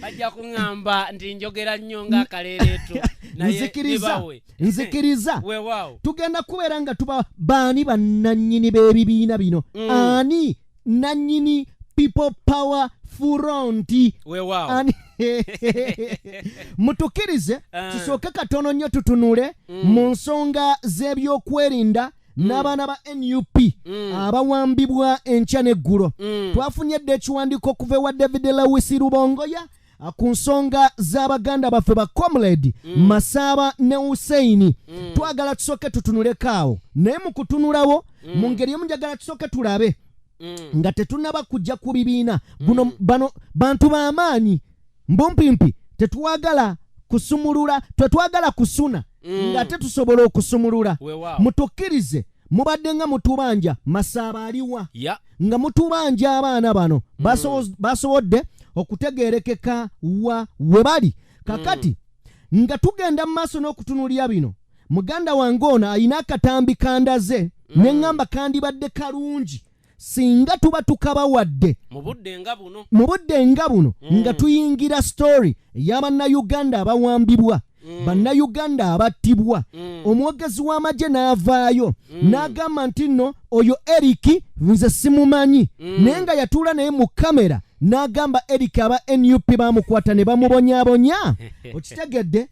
bajja kuŋŋamba nti njogera nnyo ng'akaleereeto nzikiriza tugenda kubeera nga tuba baani bannannyini b'ebibiina bino ani nannyini People Power Front mutukirize tusooke katono nnyo tutunule mu nsonga z'ebyokwerinda n'abaana ba NUP abawambibwa enkya n'eggulo twafunye dde ekiwandiiko okuva ewa David Lewis Rubongoya ku nsonga z'abaganda baffe ba Comrade Masaba ne Hussein twagala tusooke tutunulekaawo naye mu kutunulawo mu ngeri emu njagala tusooke tulabe nga tetunaba kujja ku bibiina bano bantu b'amaanyi mbumpimpi tetwagala kusumulula tetwagala kusuna nga tetusobola okusumulula mutukkirize mubadde nga mutubanja Masaba aliwa nga mutubanja abaana bano basobodde okutegeerekeka we bali kakati nga tugenda mu maaso n'okutunulira bino muganda wange ono ayina akatambi kandaze neŋŋamba kandibadde kalungi singa tuba tukabawadde mu budde nga buno nga tuyingira story y'abannayuganda abawambibwa bannayuganda abattibwa omwogezi w'amagye n'avaayo n'agamba nti nno oyo Eric nze simumanyi naye nga yatuula naye mu kamera n'agamba Eric aba NUP bamukwata ne bamubonyaabonya okitegedde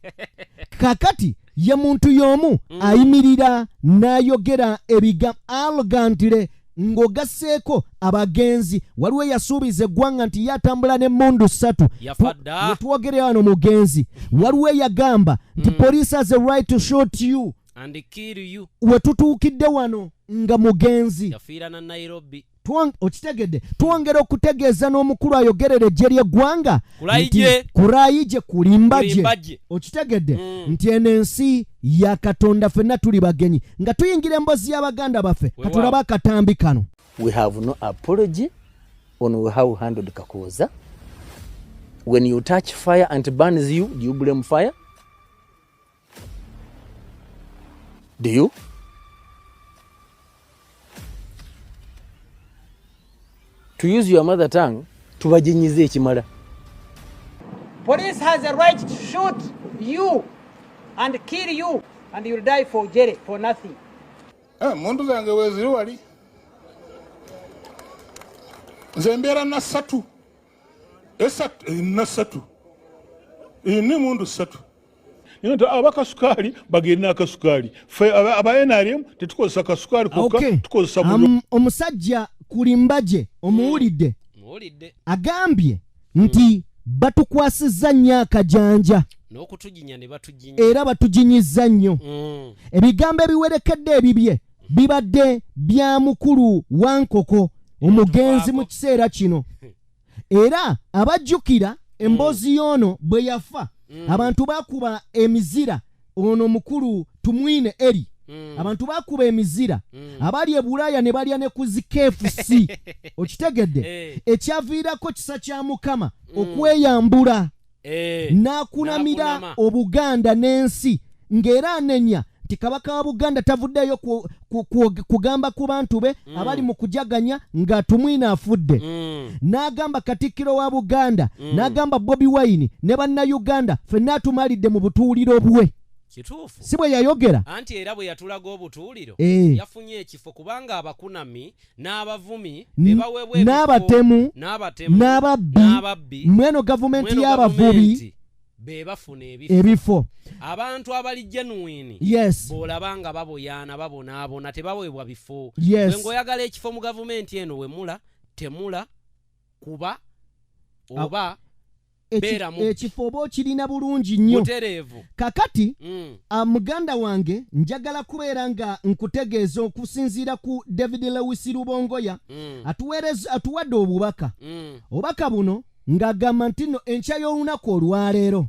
kakati ye muntu y'omu ayimirira n'ayogera ebigambo arrogantly ng'ogasseeko abagenzi waliwo yasuubiza eggwanga nti yatambula n'emmundu 3 wetwogere wano mugenzi waliwo yagamba nti police has a right to shoot you and kill you wetutuukidde wano nga mugenzi yafiira na Nairobi okitegedde twongera okutegeeza n'omukulu ayogerera eggye ly'eggwanga kurayije kulimbagye okitegedde nti eno ensi ya Katonda ffenna tuli bagenyi nga tuyingira emboozi y'abaganda baffe katulaba akatambi kano. We have no apology on how we handled Kakooza. When you touch fire and it burns you, do you blame fire? Do you? To use your mother tongue, tubajinyize ekimala. Police has a right to shoot you and kill you and you'll die for jail for nothing. Muntu zange weziri wali. Nze mbeera na 3. Na 3. Ni mundu 3. Nti abakasukaali bagenda akasukaali fe aba NRM tetukozesa kasukaali kuka tukozesa bulyo. Omusajja kulimbaje omuwulidde agambye nti batukwasizza nnyo akajanja n'okutuginya ne batuginya era batuginyizza nnyo ebigambo ebiwerekedde ebibye bibadde bya mukulu Wankoko omugenzi mu kiseera kino era abajjukira emboozi y'ono bwe yafa abantu bakuba emizira ono mukulu tumwine eri abantu bakuba emizira abali ebulaya ne balya ne ku KFC okitegedde ekyaviirako kisa kya Mukama okweyambula n'akunamira Obuganda n'ensi ng'era anenya nti kabaka wa Buganda tavuddeyo kugamba ku bantu be abali mu kujaganya nga tumwina afudde n'agamba Katikkiro wa Buganda n'agamba Bobi Wine ne bannayuganda ffenna tumalidde mu butuuliro bwe. Kituufu si bwe yayogera anti era bwe yatulaga obutuuliro yafunye ekifo kubanga abakunami n'abavumi bebaweebwa n'abatemu n'ababbi mweno gavumenti y'abavubi bebafuna ebifo abantu abali genuine bw'olabanga baboyaana babonaabona tebaweebwa bifo bwe ng'oyagala ekifo mu gavumenti eno wemula temula kuba oba ekifo oba okirina bulungi nnyo kakati muganda wange njagala kubeera nga nkutegeeza okusinziira ku David Lewis Rubongoya atuwadde obubaka buno ng'agamba nti nno enkya y'olunaku olwaleero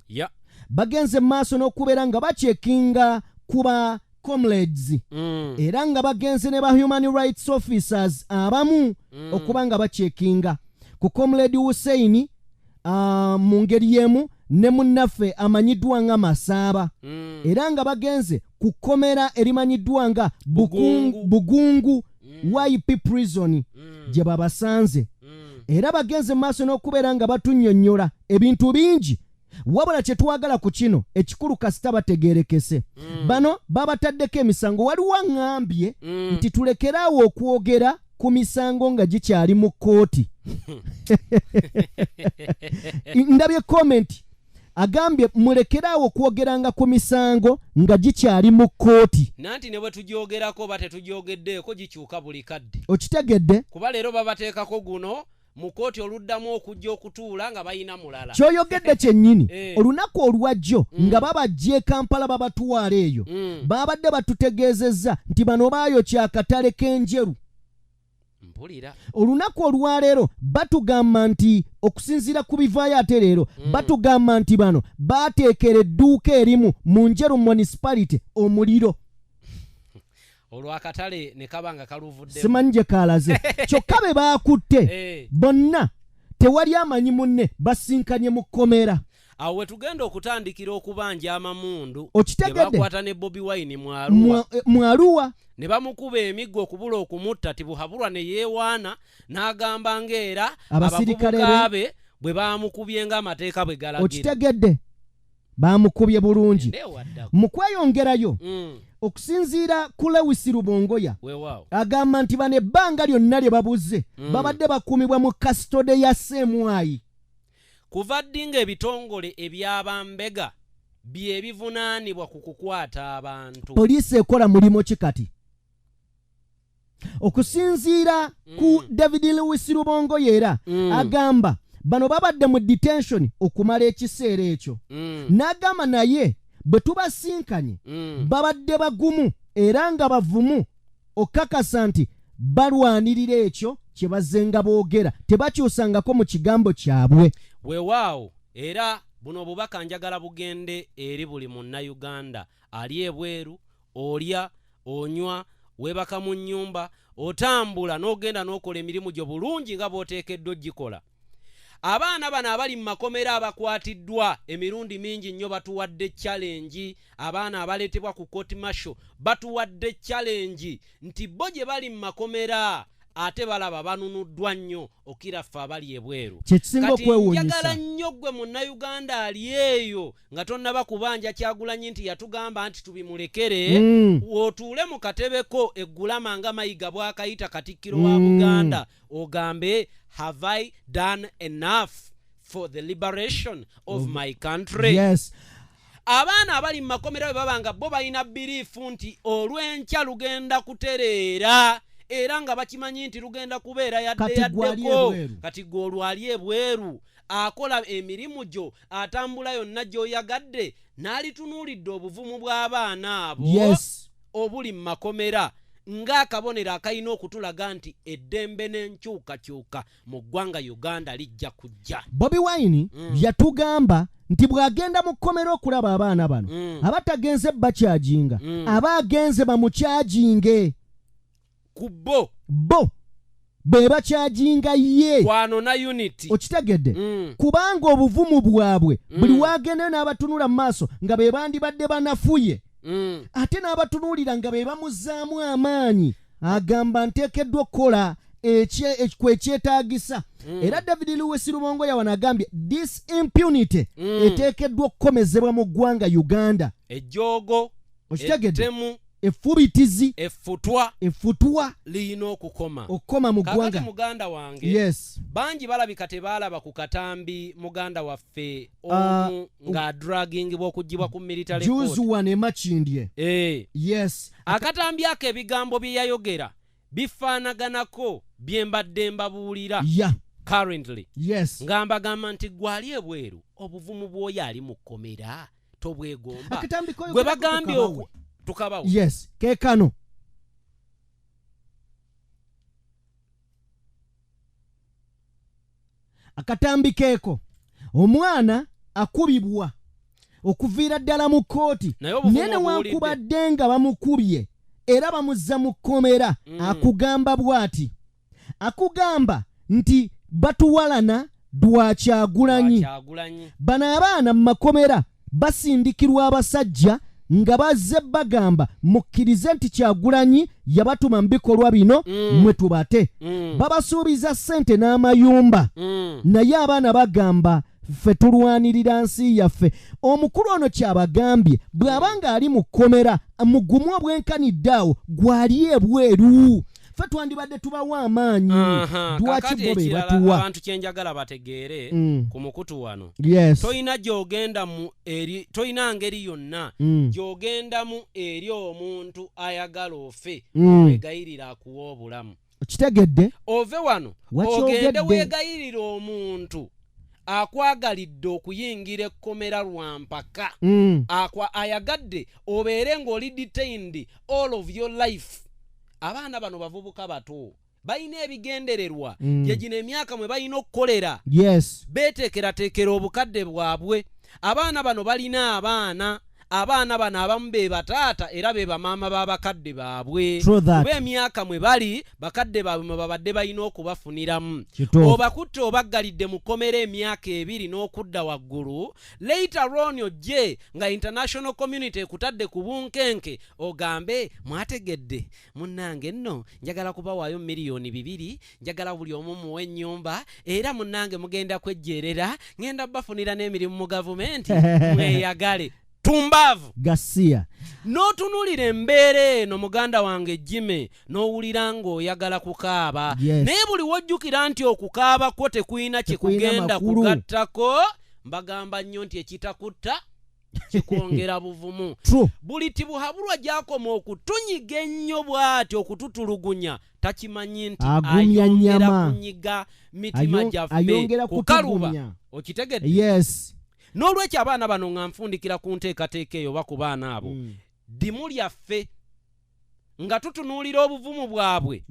bagenze mu maaso n'okubeera nga bakyekinga kuba Comrades era nga bagenze ne ba human rights officers abamu okuba nga bakyekinga ku Comrade Hussein mu ngeri y'emu ne munnaffe amanyiddwa nga Masaba era nga bagenze ku kkomera erimanyiddwa nga Bugungu YP prison gye babasanze era bagenze maaso n'okubeera nga batunnyonnyola ebintu bingi wabula kye twagala ku kino ekikulu kasita bategeerekese bano babataddeko emisango waliwo aŋŋambye nti tulekeraawo okwogera ku misango nga gikyali mu kkooti ndabye komenti agambye mulekeraawo okwogeranga ku misango nga gikyali mu kkooti nanti ne bwe tugyogerako ba tetugyogeddeko gikyuka buli kadde okitegedde kuba leero babateekako guno mu kooti oluddamu okujja okutuula nga bayina mulala kyoyogedde kyennyini olunaku olwajjo nga babajja e Kampala babatwala eyo babadde batutegeezezza nti bano baayokya akatale k'enjeru mpulira olunaku olwaleero batugamba nti okusinziira ku bivaayo ate leero batugamba nti bano baateekera edduuka erimu mu Njeru municipality omuliro olwakatale ne kabanga kaluvudde simanyi gye kaalaze kyokka be baakutte bonna tewali amanyi munne basinkanye mu kkomera awo wetugenda okutandikira okubanja amamundu bakwata ne Bobi Wine mwaluwa ne bamukuba emiggo okubula okumutta tibuhabulwa ne yeewaana n'agamba ng'era abavubuka be bwe baamukubye ng'amateeka bwe galagira okitegedde baamukubye bulungi mu kweyongerayo okusinziira ku Lewis Rubongoya agamba nti bano ebbanga lyonna lye babuze babadde bakuumibwa mu kasitode ya Ssemwayi kuva ddi ng'ebitongole eby'abambega bye bivunaanibwa ku kukwata abantu poliisi ekola mulimu ki kati okusinziira ku David Lewis Rubongoya era agamba bano babadde mu detention okumala ekiseera ekyo n'agamba naye bwe tubasinkanye babadde bagumu era nga bavumu okakasa nti balwanirira ekyo kye bazenga boogera tebakyusangako mu kigambo kyabwe weewaawo era buno obubaka njagala bugende eri buli munnayuganda ali ebweru olya onywa weebaka mu nnyumba otambula n'ogenda n'okola emirimu gyo bulungi nga bw'oteekeddwa ogikola abaana bano abali mu makomera abakwatiddwa emirundi mingi nnyo batuwadde challenge abaana abaleetebwa ku court martial batuwadde challenge nti bo gye bali mu makomera ate balaba banunuddwa nnyo okiraffe abali ebweru kati njagala nnyo gwe munnayuganda ali eyo nga tonnaba kubanja Kyagulanyi nti yatugamba nti tubimulekere otuule mu katebeko eggulamanga mayiga bw'akayita katikkiro wa Buganda ogambe have I done enough for the liberation of my country? Yes. Abaana abali mu makomera bwe babanga bo balina biriifu nti olw'enkya lugenda kutereera era nga bakimanyi nti lugenda kubeera yaddeko kati gwe olwali ebweru akola emirimu gyo atambula yonna gy'oyagadde n'alitunuulidde obuvumu bw'abaana abo obuli mu makomera ng'akabonero akalina okutulaga nti eddembe n'enkyukakyuka mu ggwanga Uganda lijja kujja. Bobi Wine yatugamba nti bw'agenda mu kkomera okulaba abaana bano abatagenze bakyajinga abaagenze bamukyajinge ku bo be bakyajinga ye kwano na unity okitegedde kubanga obuvumu bwabwe buli waagendeyo n'abatunula mu maaso nga be bandibadde banafuye ate n'abatunuulira nga be bamuzzaamu amaanyi agamba nteekeddwa okukola ekyetaagisa era David Lewis Rubongoya wanagambye this impunity eteekeddwa okukomezebwa mu ggwanga Uganda ejjoogo okitegedde effubitizi effutwa liyina okukoma mu ggwanga muganda wange bangi balabika tebaalaba ku katambi muganda waffe omu ng'adragingibwa okuggibwa ku military court Juzuwane Makindye akatambi ako ebigambo bye yayogera bifaanaganako bye mbadde mbabuulira currently ng'ambagamba nti gwali ebweru obuvumu bw'oyo ali mu kkomera tobwegomba gwe bagambye tukabawo keekano akatambi keeko omwana akubibwa okuviira ddala mu kooti naye newankubadde nga bamukubye era bamuzza mu kkomera akugamba bw'ati akugamba nti batuwalana Dwakyagulanyi bano abaana mu makomera basindikirwa abasajja nga bazze bagamba mukkirize nti Kyagulanyi yabatuma mu bikolwa bino mwe tubate babasuubiza ssente n'amayumba naye abaana bagamba ffe tulwanirira nsi yaffe omukulu ono kyabagambye bw'abanga ali mu kkomera mugumu obwenkanidde awo gwali ebweru ffe twandibadde tubawa amaanyi lwaki bo be batuwa abantu kyenjagala bategeere ku mukutu wano toyina gy'ogenda mu eri toyina ngeri yonna gy'ogendamu eri omuntu ayagala ofe wegayirira akuwa obulamu Kitegedde ove wano ogende weegayirira omuntu akwagalidde okuyingira ekkomera lwampaka ayagadde obeere ng'oli detained all of your life. Abaana bano bavubuka bato balina ebigendererwa gye gino emyaka mwe balina okukolera beeteekerateekera obukadde bwabwe. Abaana bano balina abaana bano abamu be bataata era be bamaama b'abakadde baabwe kuba emyaka mwe bali bakadde baabwe mwe babadde balina okubafuniramu. Obakutte obaggalidde mu kkomera emyaka 2 n'okudda waggulu, later on ojje nga international community ekutadde ku bunkenke ogambe mwategedde munnange nno njagala kubawaayo $2,000,000 njagala buli omu muwe ennyumba era munnange mugenda kwejjeerera ngenda bafunira n'emirimu mu gavumenti mweyagale. Tumbavu Gasia n'otunulira embeera eno muganda wange Jimmy n'owulira ng'oyagala kukaaba naye buli wojjukira nti okukaaba kwo tekuyina kikugenda kugattako mbagamba nnyo nti ekitakutta kikwongera buvumu. Buli tibuhabulwa gyakoma okutunyiga ennyo bw'ati okututulugunya takimanyi nti ayongera kunyiga mitima gyaffe kukaluba. Okitegedde? N'olwekyo abaana bano nga nfundikira ku nteekateeka eyo oba ku baana abo ddimu lyaffe nga tutunuulira obuvumu bwabwe.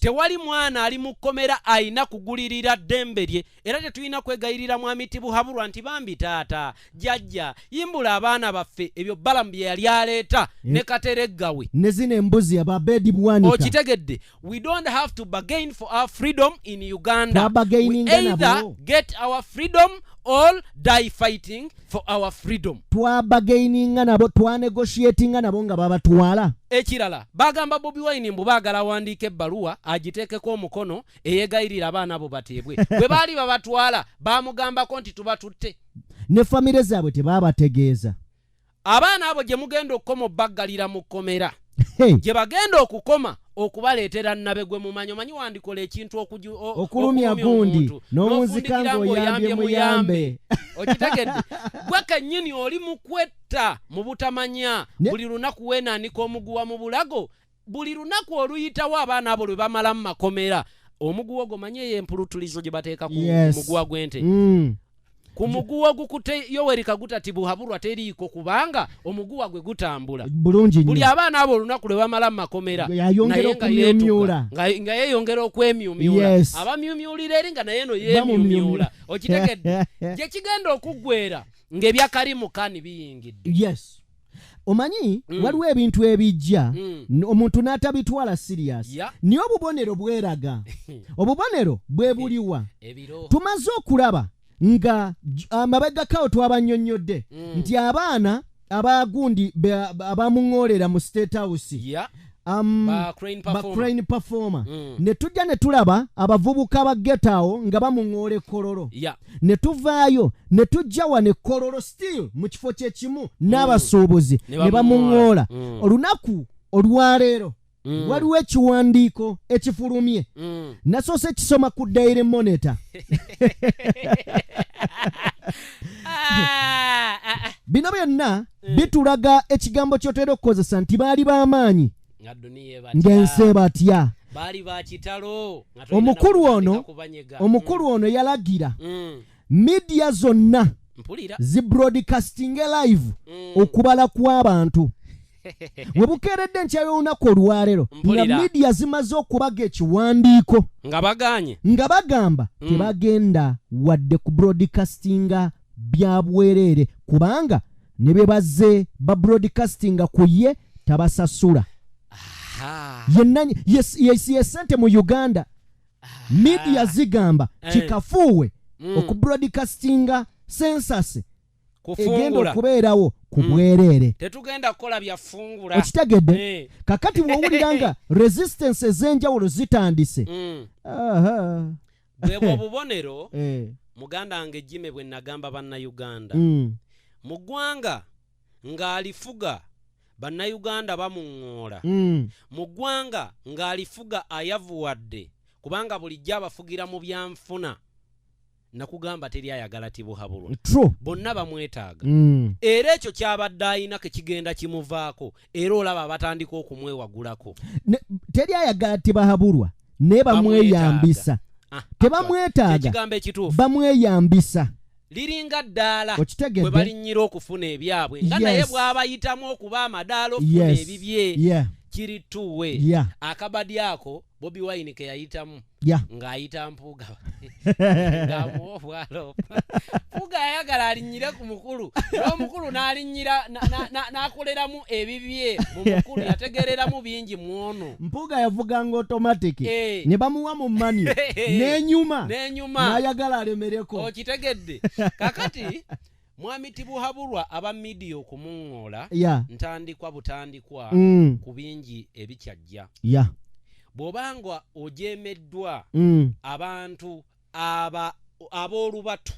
Tewali mwana ali mu kkomera ayina kugulirira ddembe lye era tetulina kwegayirira mwami Tibuhaburwa nti bambi taata jjajja yimbula abaana baffe ebyo Balamu bye yali aleeta ne Katereggawe ne zino embuzi ababedi bwanika. Okitegedde? We don't have to bargain for our freedom in Uganda. We either get our freedom or die fighting for our freedom. Twabagaininga nabo twanegotiatinga nabo nga babatwala. Ekirala bagamba Bobi Wine mbu baagala wandiika ebbaluwa agiteekeko omukono eyeegayirira abaana abo bateebwe. Bwe baali babatwala baamugambako nti tubatutte. Ne famire zaabwe tebabategeeza. Abaana abo gye mugenda okukoma obbaggalira mu kkomera gye bagenda okukoma okubaleetera nabegwe mumanyi omanyi wandikola ekintu okulumya gundi n'omuzika ng'oyambye muyambe. Okitegedde? Gwe kennyini oli mukwetta mu butamanya buli lunaku weenaanika omuguwa mu bulago buli lunaku oluyitawo abaana abo lwe bamala mu makomera omuguwa gomanyi eyo empulutulizo gye bateeka ku muguwa gw'ente ku muguwa gukute Yoweri Kaguta Tibuhaburwa teriiko kubanga omuguwa gwe gutambula bulungi nnyo. Buli abaana abo olunaku lwe bamala mu makomera nga yeeyongera okwemyumyula abamyumyulira eri nga naye no yeemyumyula. Okitegedde? Gye kigenda okuggwera ng'ebyakalimu kani biyingidde. Omanyi waliwo ebintu ebijja omuntu n'atabitwala serious niyo obubonero bweraga. Obubonero bwe buliwa tumaze okulaba nga amabegakawo twabannyonnyodde nti abaana abagundi abamuŋoolera mu State House ba crane performer ne tujja ne tulaba abavubuka ba getawo nga bamuŋoola ekkololo ne tuvaayo ne tujja wane ekkololo still mu kifo kyekimu n'abasuubuzi ne bamuŋoola. Olunaku olwaleero waliwo ekiwandiiko ekifulumye nasoose kisoma ku Daily Monitor. Bino byonna bitulaga ekigambo ky'otera okukozesa nti baali b'amaanyi ng'ensi batya. Omukulu ono yalagira media zonna zi broadcasting live okubala kw'abantu. We bukeeredde nkya y'olunaku olwaleero nga media zimaze okubaga ekiwandiiko nga bagamba tebagenda wadde ku broadcastinga bya bwereere kubanga ne be bazze ba broadcastinga ku ye tabasasula. Ye sente mu Uganda media zigamba kikafuuwe okubroadcastinga census egenda okubeerawo ku bwereere. Tetugenda kukola byafungula. Okitegedde? Kakati bw'owulira nga resistance ez'enjawulo zitandise. Bwe bubonero muganda wange Jimmy bwe nagamba bannayuganda mu ggwanga ng'alifuga bannayuganda bamuŋŋoola mu ggwanga ng'alifuga ayavuwadde kubanga bulijjo abafugira mu byanfuna nakugamba teri ayagala Tibuhaburwa bonna bamwetaaga era ekyo kyabadde ayina ke kigenda kimuvaako era olaba batandika okumwewagulako. Teri ayagala Tibuhaburwa ne bamweyambisa tebamwetaaga bamweyambisa liringa ddala bwe balinnyira okufuna ebyabwe nga naye bw'abayitamu okuba amadaala okufuna ebibye kiri tuwe akabadi ako Bobi Wine ke yayitamu ng'ayita Mpuuga ng'amuwalo Mpuuga yayagala alinnyire ku mukulu n'omukulu n'alinnyira n'akoleramu ebibye mu mukulu yategereramu bingi mwono Mpuuga yavuganga automatic ne bamuwa mu mmanyo n'enyuma n'ayagala alemereko okitegedde kakati Mwami Tibuhaburwa aba media okumuŋŋoola ntandikwa butandikwa ku bingi ebikyajja bw'obanga ojeemeddwa abantu ab'olubatu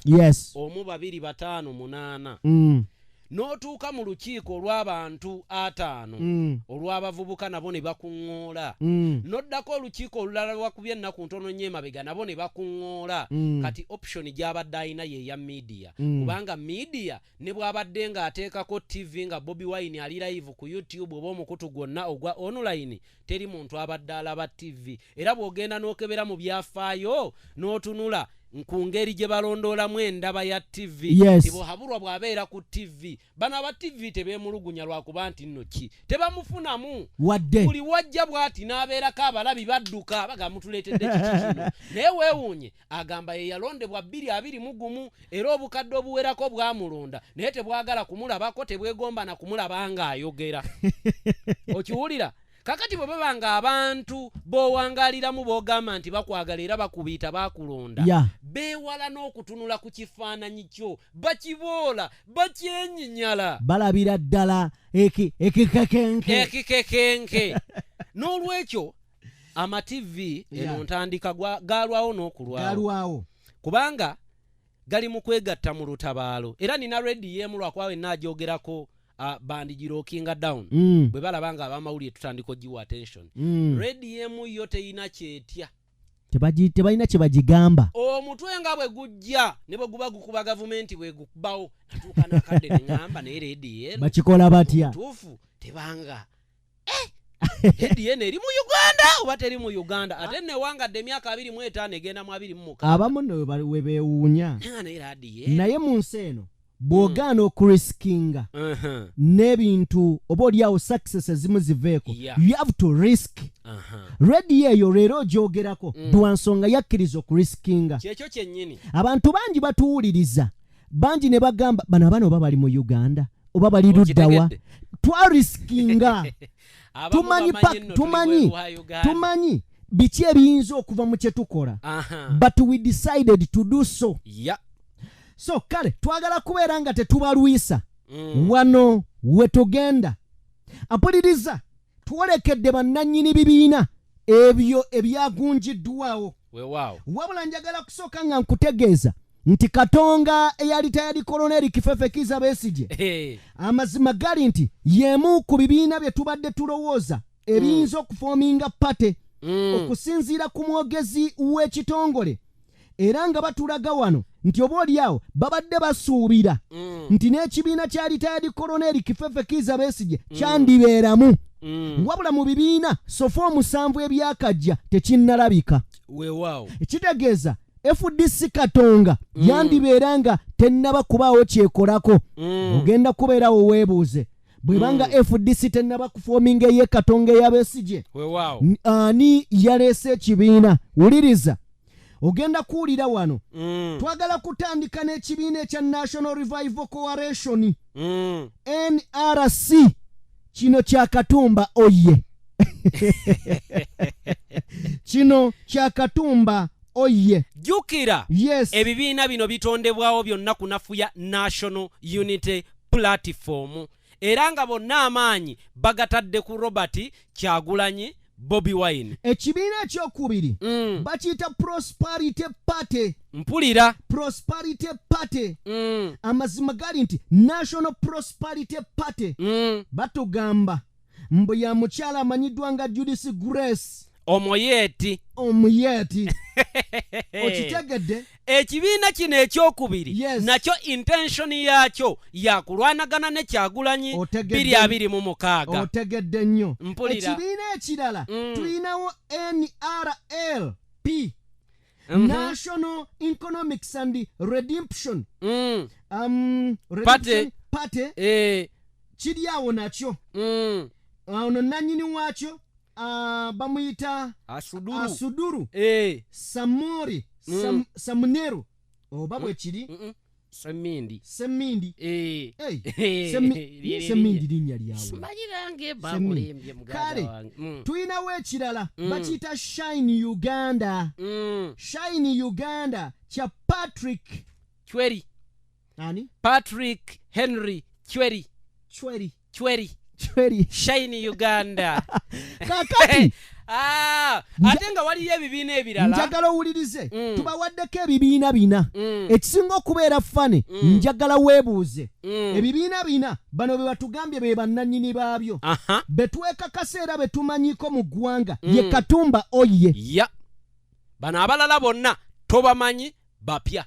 omu 2 5 8 n'otuuka mu lukiiko olw'abantu 5 olw'abavubuka nabo ne bakuŋŋoola n'oddako olukiiko olulala lwakubye ennaku ntono nnyo emabega nabo ne bakuŋŋoola kati option gy'abadde alina ye ya media kubanga media ne bw'abadde ng'ateekako TV nga Bobi Wine ali live ku YouTube oba omukutu gwonna ogwa online teri muntu abadde alaba TV era bw'ogenda n'okebera mu byafaayo n'otunula ku ngeri gye balondoolamu endaba ya TV Tibuhaburwa bw'abeera ku TV bano aba TV tebeemulugunya lwakuba nti nno ki tebamufunamu buli wajja bw'ati n'abeerako abalabi badduka bagamutuleetedde kiki kino naye weewuunye agamba ye yalondebwa 2021 era obukadde obuwerako bwamulonda naye tebwagala kumulabako tebwegomba na kumulaba ng'ayogera okiwulira kakati bwe babanga abantu b'owangaliramu b'ogamba nti bakwagala era bakubiita bakulonda beewala n'okutunula ku kifaananyi kyo bakiboola bakyenyinyala balabira ddala ekikekenke n'olwekyo amativi eno ntandika gaalwawo n'okulwawo kubanga gali mu kwegatta mu lutabaalo era nina rediyo emu lwakwawe naajogerako bandi girokinga down bwe balabanga abamawulire tutandika giwa attention rediyo emu yo teyina kyetya tebalina kye bagigamba omutwe nga bwe gujja ne bwe guba gukuba gavumenti bwe gukubawo natuuka n'akadde ne ŋŋamba naye rediyo eno bakikola batya tuufu tebanga rediyo eno eri mu Uganda oba teri mu Uganda ate newangadde emyaka 25 egenda mu 26 abamu we beewuunya naye mu nsi eno bw'ogaana okuriskinga n'ebintu oba oliawo success ezimu ziveeko you have to risk rediyo eyo leero ogyogerako dwansonga yakkiriza okuriskinga kyekyo kyennyini abantu bangi batuwuliriza bangi ne bagamba bano abaana oba bali mu Uganda oba bali luddawa twariskinga tumanyi biki ebiyinza okuva mu kye tukola but we decided to do so so kale twagala kubeera nga tetubalwisa wano we tugenda ampuliriza twolekedde bannannyini bibiina ebyo ebyagunjiddwawo wabula njagala kusooka nga nkutegeeza nti Katonga eyalitayali koloneri Kifefe Kizza Besigye amazima gali nti yemu ku bibiina bye tubadde tulowooza ebiyinza okufoominga pate okusinziira ku mwogezi w'ekitongole era nga batulaga wano nti oba oliawo babadde basuubira nti n'ekibiina kya litayadi koloneri Kifefe Kizza Besigye kyandibeeramu wabula mu bibiina sofa 7 ebyakajja tekinnalabika ekitegeeza FDC Katonga yandibeera nga tennaba kubaawo kyekolako ogenda kubeerawo weebuuze bwebanga FDC tennaba kufoominga ye Katonga eya Besigye ani yaleese ekibiina wuliriza ogenda kuwulira wano twagala kutandika n'ekibiina ekya National Revival Coalition NRC kino kya Katumba oye kino kya Katumba oye jukira ebibiina bino bitondebwawo byonna kunafuya National Unity Platform era nga bonna amaanyi bagatadde ku Robert Kyagulanyi Bobi Wine ekibiina ekyokubiri bakiyita Prosperity Party mpulira Prosperity Party amazima gali nti National Prosperity Party batugamba mbu ya mukyala amanyiddwa nga Judith Grace Omoyeti. Okitegedde? Ekibiina kino ekyokubiri nakyo intention yaakyo yakulwanagana ne Kyagulanyi 2026. Otegedde nnyo. Mpulira. Ekibiina ekirala tulinawo NRLP. National Economics and Redemption. Party. Kiri awo nakyo. Ono nannyini waakyo bamuyita Asuduru. Samori. Samuneru. Oba bwe kiri. Semindi. Semindi linnya lyawe. Simanyirange bakulembye muganda wange. Tuyinawo ekirala bakiyita Shine Uganda. Shine Uganda kya Patrick Chweri. Ani? Patrick Henry Chweri. Shine Uganda. Kakati. Ate nga waliyo ebibiina ebirala. Njagala owulirize. Tubawaddeko ebibiina bina. Ekisinga okubeera fane njagala weebuuze. Ebibiina bina bano be batugambye be bannannyini baabyo. Betwekakasa era betumanyiko mu ggwanga ye Katumba Oye. Bano abalala bonna tobamanyi bapya.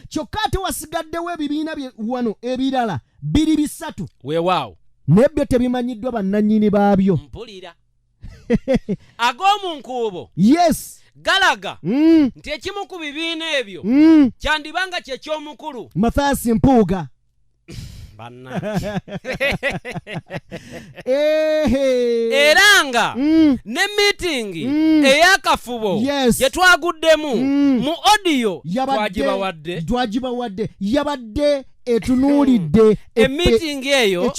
Kyokka ate wasigaddewo ebibiina wano ebirala 2-3. Weewaawo. Nebyo tebimanyiddwa bannannyini baabyo. Mpulira. Ag'omunkuubo. Yes. Galaga. Nti ekimu ku bibiina ebyo kyandibanga kyekyomukulu. Mathias Mpuuga. Era nga ne meeting ey'akafubo gye twaguddemu mu audio twagibawadde yabadde etunuulidde meeting eyo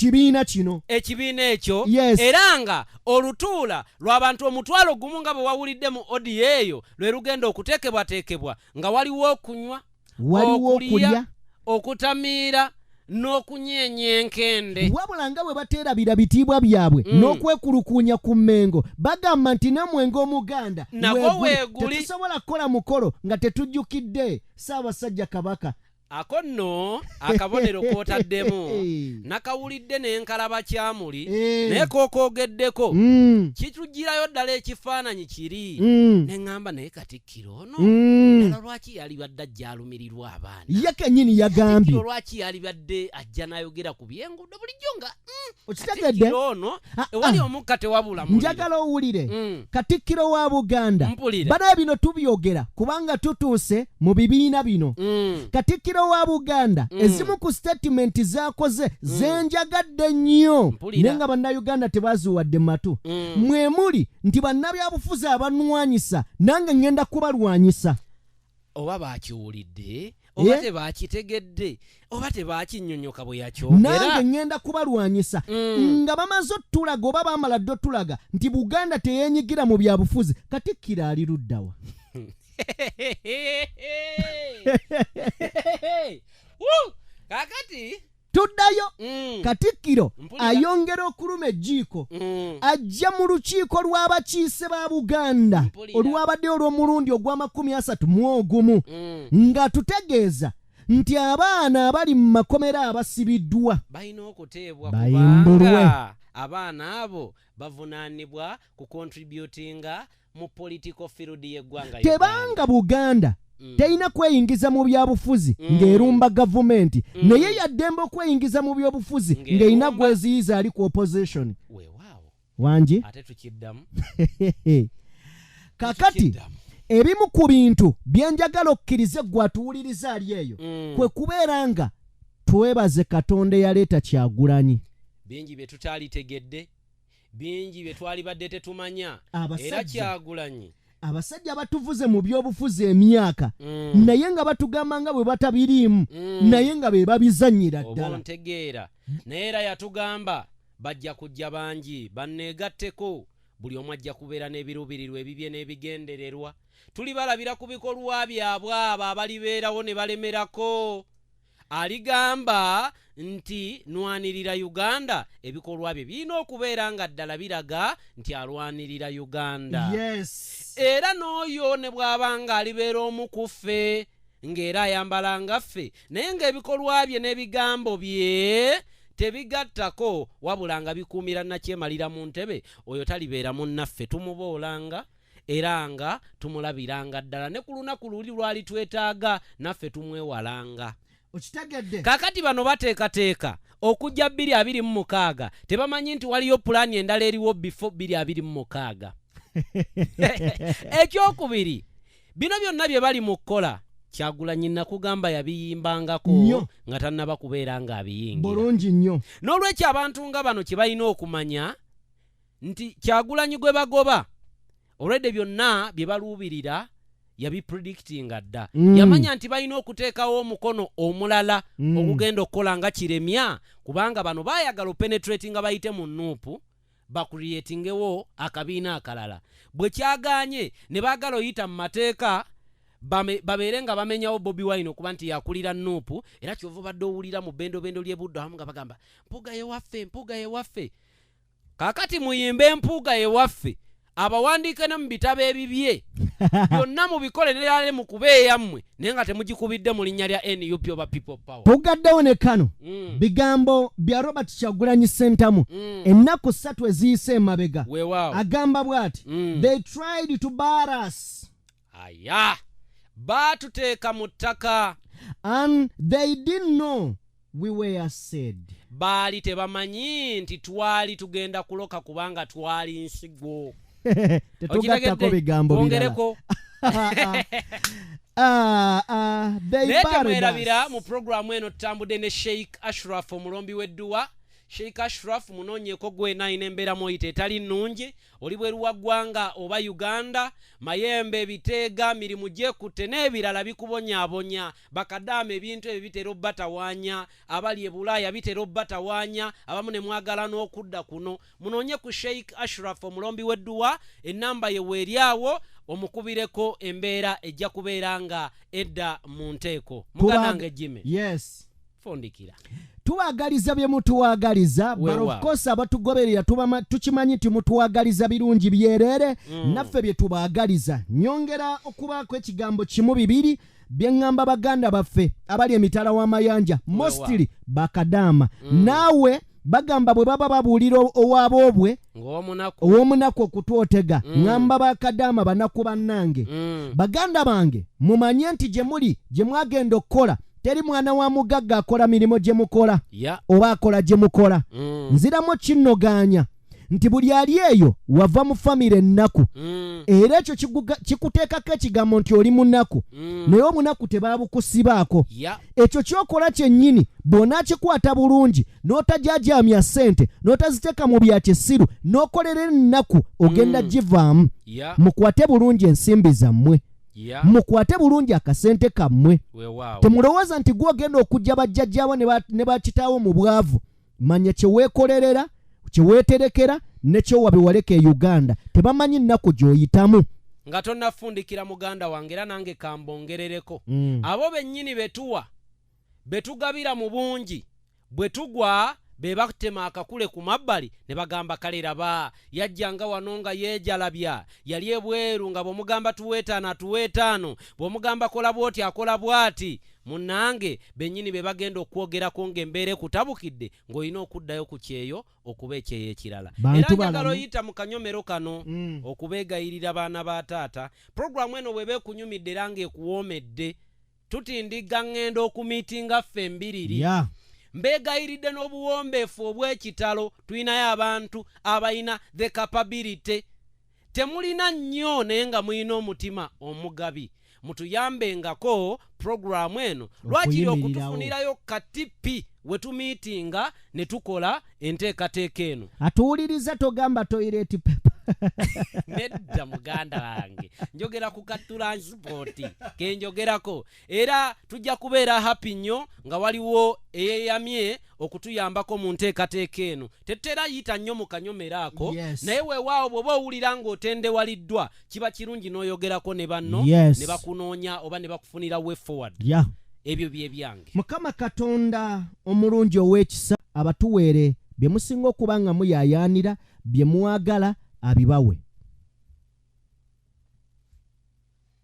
ekibiina ekyo era nga olutuula lw'abantu 1,000 nga bwe wawulidde mu audio eyo lwe lugenda okuteekebwateekebwa nga waliwo okunywa, okulya, okutamiira n'okunyeenya enkende. Wabula nga bwe bateerabira bitiibwa byabwe n'okwekulukuunya ku Mmengo bagamba nti namwengo omuganda tetusobola kukola mukolo nga tetujjukidde Ssaabasajja Kabaka. Ako nno akabonero k'otaddemu nakawulidde n'enkalaba kyamuli naye k'okoogeddeko kitugirayo ddala ekifaananyi kiri ne ŋŋamba naye Katikkiro ono ddala lwaki yali badde ajja alumirirwa abaana ye kennyini yagambye lwaki yali badde ajja n'ayogera ku by'enguudo bulijjo nga Katikkiro ono ewali omukka tewabula muliro. Njagala owulire Katikkiro wa Buganda bana bino tubyogera kubanga tutuuse mu bibiina bino. Katikkiro wa Buganda ezimu ku statement zakoze zenjagadde nnyo naye nga bannayuganda tebaziwadde matu. Mwe muli nti bannabyabufuzi abanwanyisa nange ngenda kubalwanyisa. Oba bakiwulidde oba tebakitegedde oba tebakinnyonnyoka bwe yakyogera nange ngenda kubalwanyisa nga bamaze otulaga oba bamala dde otulaga nti Buganda teyeenyigira mu byabufuzi. Katikkiro ali luddawa? Kakati tuddayo Katikkiro ayongera okuluma ejjiiko ajja mu lukiiko lw'abakiise ba Buganda olwabadde olw'omulundi ogwa31 nga tutegeeza nti abaana abali mu makomera abasibiddwa balina okuteebwa kubanga abaana abo bavunaanibwa ku contributinga mu political field y'eggwanga tebanga Buganda teina kweyingiza mu byabufuzi ng'erumba gavumenti naye yaddembe okweyingiza mu byobufuzi ng'erina gweziyiza ali ku opposition. Wangi ate tukiddamu kakati ebimu ku bintu byenjagala okkirize gwe atuwuliriza ali eyo kwe kubeera nga twebaze Katonda eyaleeta Kyagulanyi. Bingi bye tutaalitegedde, bingi bye twali badde tetumanya era Kyagulanyi abasajja batuvuze mu byobufuzi emyaka naye nga batugamba nga bwe batabiriimu naye nga be babizannyira ddala. Obontegeera naye era yatugamba bajja kujja bangi banneegatteko buli omu ajja kubeera n'ebiruubirirwa ebibye n'ebigendererwa. Tuli balabira ku bikolwa byabwe abo abalibeerawo ne balemerako. Aligamba nti nwanirira Uganda ebikolwa bye birina okubeera nga ddala biraga nti alwanirira Uganda. Era n'oyo ne bw'abanga alibeera omu ku ffe ng'era ayambala nga ffe naye ng'ebikolwa bye n'ebigambo bye tebigattako wabula nga bikuumira nakyemalira mu ntebe oyo talibeera munnaffe tumuboolanga era nga tumulabiranga ddala ne ku lunaku luli lwali twetaaga naffe tumwewalanga. Okitegedde kakati bano bateekateeka okujja 2026 tebamanyi nti waliyo pulaani endala eriwo before 2026. Ekyokubiri bino byonna bye bali mu kukola Kyagulanyi nakugamba yabiyimbangako nga tannaba kubeera nga abiyingira bulungi nnyo. N'olwekyo abantu nga bano kye balina okumanya nti Kyagulanyi gwe bagoba olwedde byonna bye baluubirira yabipredictinga dda. Yamanya nti balina okuteekawo omukono omulala okugenda okukola nga kiremya kubanga bano baayagala penetrating nga bayite mu nuupu bakuriyetingewo akabiina akalala. Bwe kyaganye ne baagala oyita mu mateeka babeere nga bamenyawo Bobi Wine okuba nti yakulira nuupu era kyova badde owulira mu bendo ly'e Buddo awamu nga bagamba mpuuga ye waffe. Kaakati muyimbe empuuga ye waffe abawandiike ne mu bitabo ebibye byonna mubikole nerale mu kubeeyammwe naye nga temugikubidde mu linnya lya NUP oba People Power. Tugaddewo ne kano bigambo bya Robert Kyagulanyi Ssentamu ennaku 3 eziyise emabega agamba bw'ati they tried to bar us. Aya baatuteeka mu ttaka and they didn't know we were said. Baali tebamanyi nti twali tugenda kuloka kubanga twali nsigo. Tetugattako bigambo birala. Naye temwerabira mu programu eno tutambudde ne Sheikh Ashraf omulombi w'edduwa. Sheikh Ashraf munoonyeeko gwe nayina embeera moyita etali nnungi oli bweru wa ggwanga oba Uganda mayembe biteega mirimu gyekutte n'ebirala bikubonyaabonya bakadaama ebintu ebyo bitera obbatawaanya abali e Bulaaya bitera obbatawaanya abamu ne mwagala n'okudda kuno munoonye ku Sheikh Ashraf omulombi w'edduwa ennamba ye weeryawo omukubireko embeera ejja kubeera nga edda mu nteeko muganange Jimmy. Yes. Fondikira. Tuwagaliza bye mutuwagaliza but of course abatugoberera tukimanyi nti mutuwagaliza birungi byerere naffe bye tubagaliza nyongera okubaako ekigambo kimu bibiri bye ngamba baganda baffe abali emitala w'amayanja mostly bakadaama naawe bagamba bwe baba babuulira owaabobwe ow'omunaku okutwotega ngamba bakadaama banaku bannange baganda bange mumanye nti gye muli gye mwagenda okukola teri mwana wa mugagga akola mirimo gye mukola oba akola gye mukola nziramu kinnoganya nti buli ali eyo wava mu famire ennaku era ekyo kikuteekako ekigambo nti oli munaku naye omunaku tebabukusibaako ekyo kyokola kyennyini bw'onaakikwata bulungi n'otajajaamya ssente n'otaziteeka mu bya kisiru n'okolera ennaku ogenda givaamu mukwate bulungi ensimbi zammwe mukwate bulungi akasente kammwe temulowooza nti gwogenda okujja bajjajjaabo ne bakitaawo mu bwavu manya kyeweekolerera kyeweeterekera nekyowa bewaleka e Uganda tebamanyi nnaku gy'oyitamu nga tonnafundikira muganda wange era nange kambongerereko abo bennyini betuwa betugabira mu bungi bwe tugwa be batema akakule ku mabbali ne bagamba kaleraba yajjanga wano nga yeejalabya yali ebweru nga bw'omugamba tuweetaano bw'omugamba kola bwoti akola bwati munnange bennyini be bagenda okwogerako ng'embeera ekutabukidde ng'olina okuddayo ku kyeyo okuba ekyeyo ekirala era njagala oyita mu kanyomero kano okubeegayirira baana ba taata puroguramu eno bwe beekunyumidde era ng'ekuwoomedde tutindiga ng'enda okumiitinga ffe embiriri mbeegayiridde n'obuwombeefu obw'ekitalo tulinayo abantu abalina the capability temulina nnyo naye nga mulina omutima omugabi mutuyambengako puroguramu eno lwakiri okutufunirayo katipi we tumiitinga ne tukola enteekateeka eno atuwuliriza togamba toilet paper nedda muganda wange njogera ku transport kenjogerako era tujja kubeera happy nnyo nga waliwo eyeyamye okutuyambako mu nteekateeka eno tetera yita nnyo mu kanyomero ako naye weewaawo bw'oba owulira ng'otendewaliddwa kiba kirungi n'oyogerako ne banno ne bakunoonya oba ne bakufunira way forward ebyo bye byange Mukama Katonda omulungi ow'ekisa abatuweere bye musinga okuba nga muyaayaanira bye mwagala abibawe